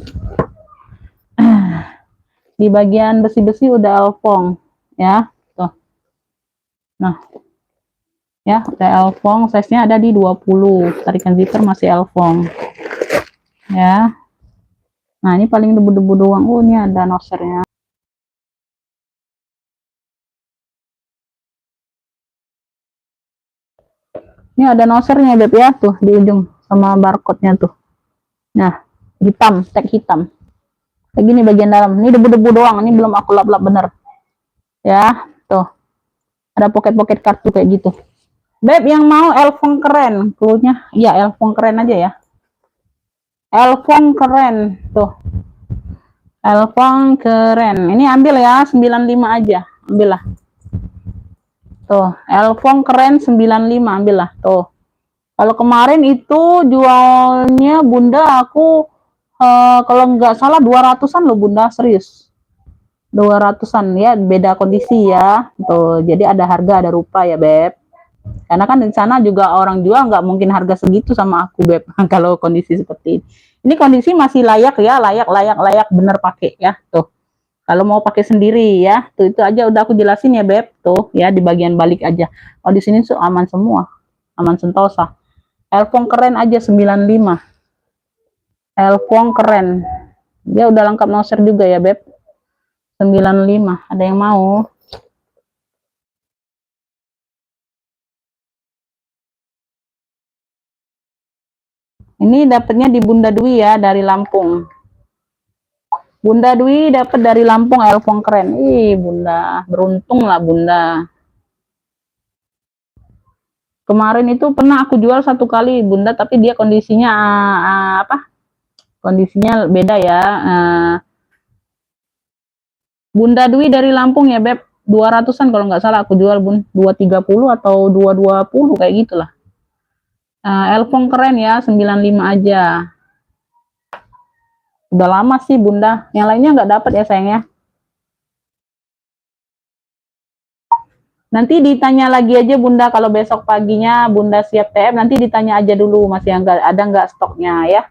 Di bagian besi-besi udah elfong ya tuh. Nah ya, udah elfong, size nya ada di 20, tarikan zipper masih elfong ya. Nah ini paling debu-debu doang. Oh ini ada nosernya. Ini ada nosernya Beb ya, tuh di ujung sama barcode-nya tuh. Nah, hitam, tag hitam. Kayak gini bagian dalam. Ini debu-debu doang, ini belum aku lap-lap bener. Ya, tuh. Ada pocket-pocket kartu kayak gitu. Beb yang mau Elfong keren, cluenya ya Elfong keren aja ya. Elfong keren, tuh. Elfong keren. Ini ambil ya, 95 aja. Ambillah. Tuh, Elfong keren 95, ambillah. Tuh. Kalau kemarin itu jualnya Bunda aku kalau nggak salah 200-an loh Bunda, serius. 200-an ya, beda kondisi ya. Tuh, jadi ada harga ada rupa ya, Beb. Karena kan di sana juga orang jual nggak mungkin harga segitu sama aku, Beb. Kalau kondisi seperti ini. Ini kondisi masih layak ya, layak bener pakai ya. Tuh. Kalau mau pakai sendiri ya, tuh itu aja udah aku jelasin ya, Beb. Tuh, ya di bagian balik aja. Oh, di sini tuh aman semua. Aman sentosa. Elfong keren aja 95. Elfong keren. Dia udah lengkap noser juga ya, Beb. 95. Ada yang mau? Ini dapatnya di Bunda Dwi ya, dari Lampung. Bunda Dwi dapat dari Lampung Elfong keren. Ih, Bunda, beruntung lah Bunda. Kemarin itu pernah aku jual satu kali Bunda, tapi dia kondisinya apa? Kondisinya beda ya. Bunda Dwi dari Lampung ya, Beb. 200-an kalau nggak salah aku jual, Bun. 230 atau 220 kayak gitulah. Elfong keren ya, 95 aja. Udah lama sih Bunda. Yang lainnya nggak dapat ya sayangnya. Nanti ditanya lagi aja Bunda, kalau besok paginya Bunda siap TM, nanti ditanya aja dulu masih ada nggak stoknya ya.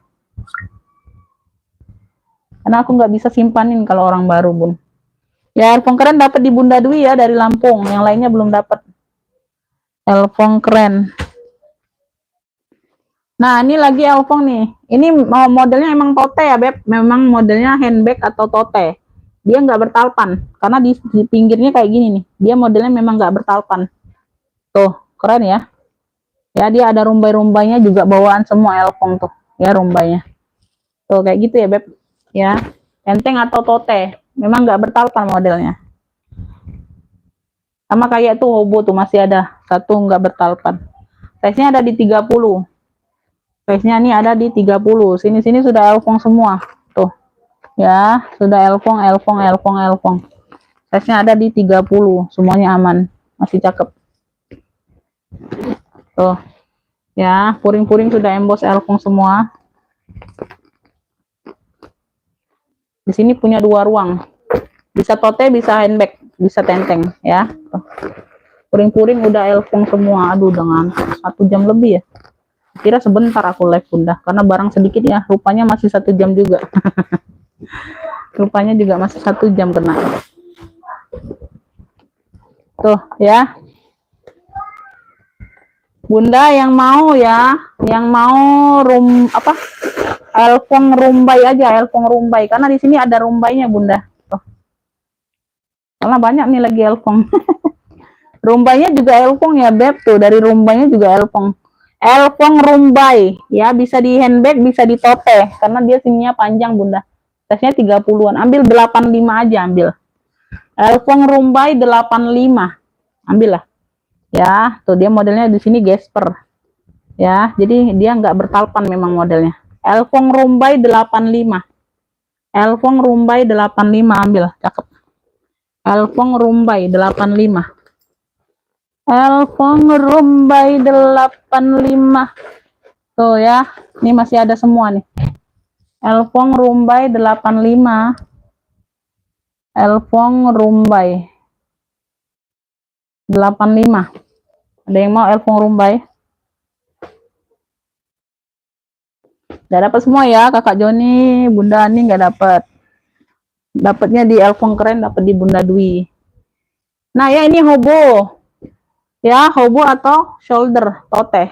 Karena aku nggak bisa simpanin kalau orang baru Bun. Ya earphone keren dapat di Bunda Dwi ya dari Lampung, yang lainnya belum dapat. Earphone keren. Nah ini lagi earphone nih. Ini modelnya emang tote ya Beb, memang modelnya handbag atau tote. Dia nggak bertalpan karena di pinggirnya kayak gini nih. Dia modelnya memang nggak bertalpan. Tuh keren ya. Ya dia ada rumbai-rumbainya juga, bawaan semua earphone tuh ya rumbainya. Tuh kayak gitu ya Beb. Ya enteng atau tote, memang nggak bertalpan modelnya. Sama kayak tuh hobo tuh masih ada satu nggak bertalpan. Size-nya ada di 30. Size-nya nih ada di 30. Sini-sini sudah earphone semua. Tuh. Ya, sudah earphone. Size-nya ada di 30. Semuanya aman. Masih cakep. Tuh. Ya, puring-puring sudah emboss earphone semua. Di sini punya 2 ruang. Bisa tote, bisa handbag, bisa tenteng ya. Puring-puring udah earphone semua. Aduh, dengan 1 jam lebih ya. Kira sebentar aku live Bunda, karena barang sedikit ya. Rupanya masih 1 jam juga. Rupanya juga masih 1 jam kena. Tuh ya. Bunda yang mau ya, yang mau earphone rumbai aja, earphone rumbai, karena di sini ada rumbainya Bunda. Tuh. Karena banyak nih lagi earphone. Rumbainya juga earphone ya Beb, tuh dari rumbainya juga earphone. Earphone rumbai ya, bisa di handbag, bisa di tote, karena dia sininya panjang Bunda. Size-nya 30-an. Ambil 85 aja ambil. Earphone rumbai 85. Ambil lah. Ya, tuh dia modelnya di sini Gesper. Ya, jadi dia nggak bertalpan memang modelnya. Earphone rumbai 85. Earphone rumbai 85 ambil, cakep. Earphone rumbai 85. Earphone rumbai 85. Tuh ya, ini masih ada semua nih. Earphone rumbai 85. Earphone rumbai 85. Ada yang mau earphone rumbai? Gak dapat semua ya, Kakak Joni, Bunda Ani nggak dapat. Dapatnya di earphone keren, dapat di Bunda Dwi. Nah ya ini hobo, ya hobo atau shoulder tote.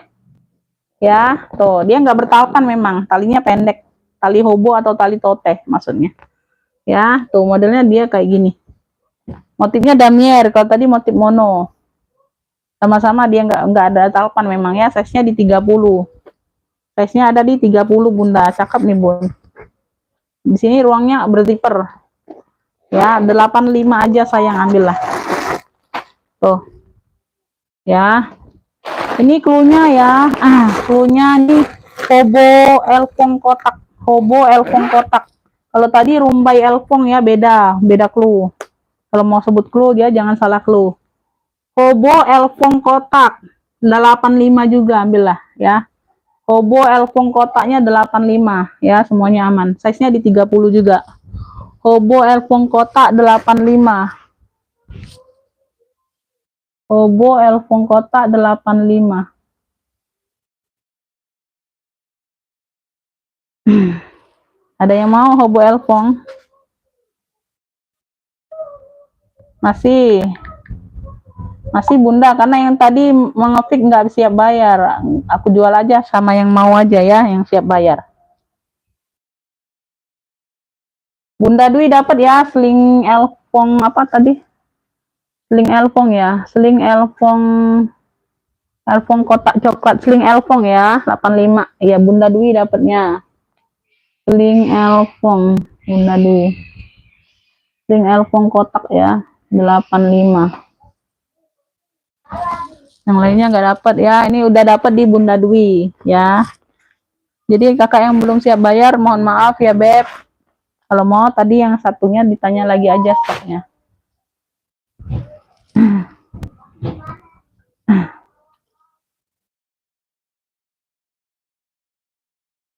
Ya, tuh dia nggak bertalpan memang, talinya pendek. Tali hobo atau tali tote maksudnya. Ya, tuh modelnya dia kayak gini. Motifnya damier, kalau tadi motif mono. Sama-sama dia nggak ada talpan memang ya, size-nya di 30. Size-nya ada di 30 Bunda, cakep nih Bun. Di sini ruangnya berzipper. Ya, 85 aja sayang, ambil lah. Tuh. Ya. Ini cluenya ya. Cluenya nih hobo earphone kotak. Hobo earphone kotak. Kalau tadi rumbai earphone ya beda clue. Kalau mau sebut clue dia jangan salah clue. Hobo earphone kotak 85 juga ambil lah ya. Hobo earphone kotaknya 85 ya, semuanya aman. Size-nya di 30 juga. Hobo earphone kotak 85. Hobo earphone kotak 85. Ada yang mau hobo earphone? Masih Bunda, karena yang tadi mengefik nggak siap bayar. Aku jual aja sama yang mau aja ya, yang siap bayar. Bunda Dwi dapat ya sling earphone apa tadi? Sling earphone ya, sling earphone kotak coklat, sling earphone ya, 85. Iya Bunda Dwi dapatnya. Sling earphone Bunda Dwi. Sling earphone kotak ya, 85. Yang lainnya nggak dapat ya, ini udah dapat di Bunda Dwi ya. Jadi kakak yang belum siap bayar mohon maaf ya Beb. Kalau mau tadi yang satunya ditanya lagi aja stoknya.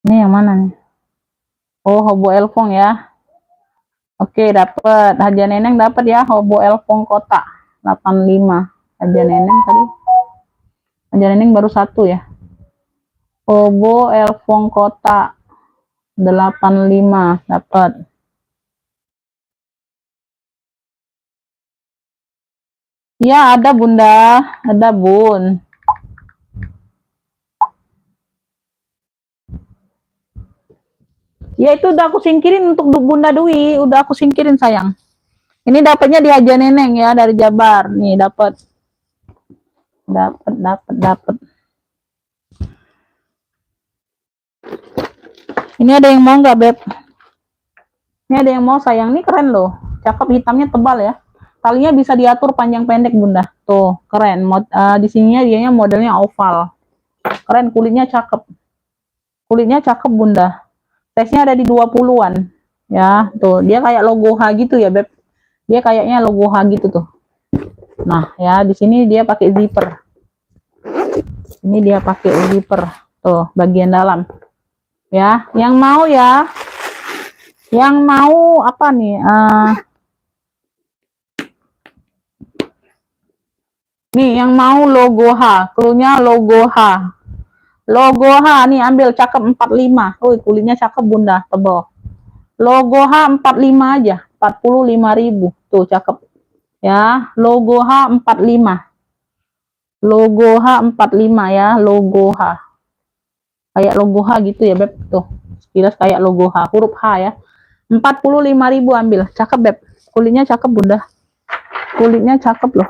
Ini yang mana nih? Oh, hobo earphone ya. Oke, dapat. Haja Neneng dapat ya hobo earphone kotak 85. Aja Neneng tadi. Aja Neneng baru 1 ya. Obo Elfong Kota 85 dapat. Ya ada Bunda, ada Bun. Ya itu udah aku singkirin untuk Bunda Dwi, udah aku singkirin sayang. Ini dapatnya di Haja Neneng ya dari Jabar. Nih dapat. Dapat. Ini ada yang mau nggak, Beb? Ini ada yang mau sayang, nih keren loh. Cakep, hitamnya tebal ya. Talinya bisa diatur panjang pendek Bunda. Tuh, keren. Di sininya dianya modelnya oval. Keren, kulitnya cakep. Kulitnya cakep Bunda. Size-nya ada di 20-an. Ya, tuh. Dia kayak logo H gitu ya, Beb. Dia kayaknya logo H gitu tuh. Nah, ya di sini dia pakai zipper. Ini dia pakai zipper. Tuh, bagian dalam. Ya, yang mau ya. Yang mau apa nih? Nih, yang mau logo H, cluenya logo H. Logo H nih ambil cakep 45. Wih, kulitnya cakep Bunda, tebal. Logo H 45 aja, 45.000. Tuh, cakep. Ya, logo H 45. Logo H 45 ya, logo H. Kayak logo H gitu ya, Beb. Tuh, sekilas kayak logo H, huruf H ya. 45.000 ambil. Cakep, Beb. Kulitnya cakep, Bunda. Kulitnya cakep loh.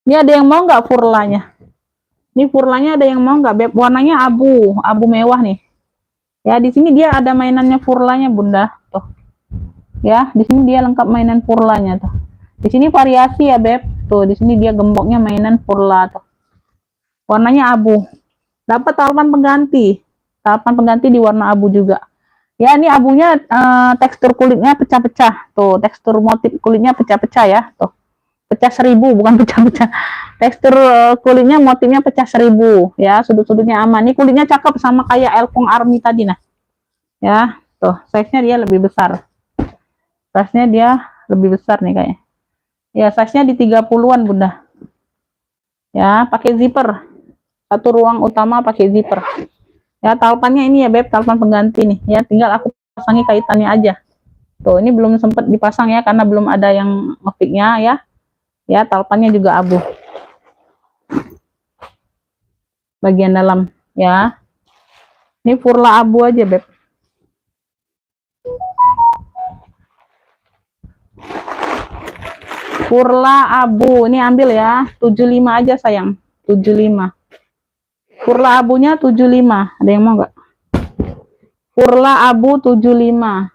Ini ada yang mau nggak furlanya? Ini furlanya ada yang mau nggak, Beb? Warnanya abu mewah nih. Ya, di sini dia ada mainannya furlanya, Bunda. Tuh. Ya, di sini dia lengkap mainan furlanya tuh. Di sini variasi ya, Beb. Tuh, di sini dia gemboknya mainan furla tuh. Warnanya abu. Dapat talepan pengganti. Talepan pengganti di warna abu juga. Ya, ini abunya tekstur kulitnya pecah-pecah. Tuh, tekstur motif kulitnya pecah-pecah ya. Tuh. Pecah 1000, bukan pecah-pecah. Tekstur kulitnya motifnya pecah 1000 ya, sudut-sudutnya aman. Ini kulitnya cakep sama kayak Elfong Army tadi nah. Ya, tuh, size-nya dia lebih besar. Size-nya dia lebih besar nih kayaknya. Ya, size-nya di 30-an, Bunda. Ya, pakai zipper. Satu ruang utama pakai zipper. Ya, talepannya ini ya, Beb, talepan pengganti nih. Ya, tinggal aku pasangi kaitannya aja. Tuh, ini belum sempat dipasang ya karena belum ada yang ngefiknya ya. Ya, talepannya juga abu. Bagian dalam ya. Ini furla abu aja, Beb. Furla abu, ini ambil ya, 75 aja sayang, 75. Furla abunya 75, ada yang mau nggak? Furla abu 75.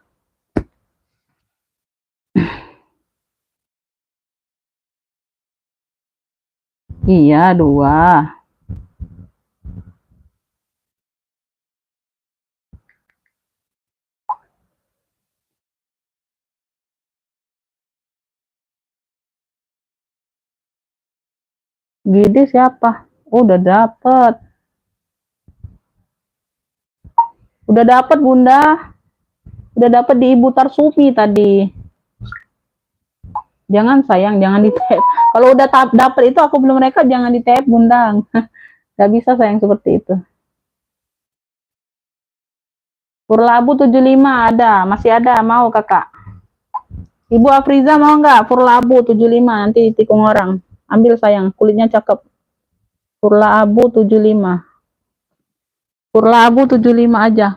Iya, 2. Gede siapa? Udah dapet. Udah dapet Bunda. Udah dapet di Ibu Tarsumi tadi. Jangan sayang, jangan di tap. Kalau udah dapet itu aku belum rekap, jangan di tap Bunda. Gak bisa sayang seperti itu. Furlabu 75 ada, masih ada, mau kakak. Ibu Afriza mau nggak? Furlabu 75, nanti tikung orang. Ambil sayang, kulitnya cakep. Furlabu 75. Furlabu 75 aja.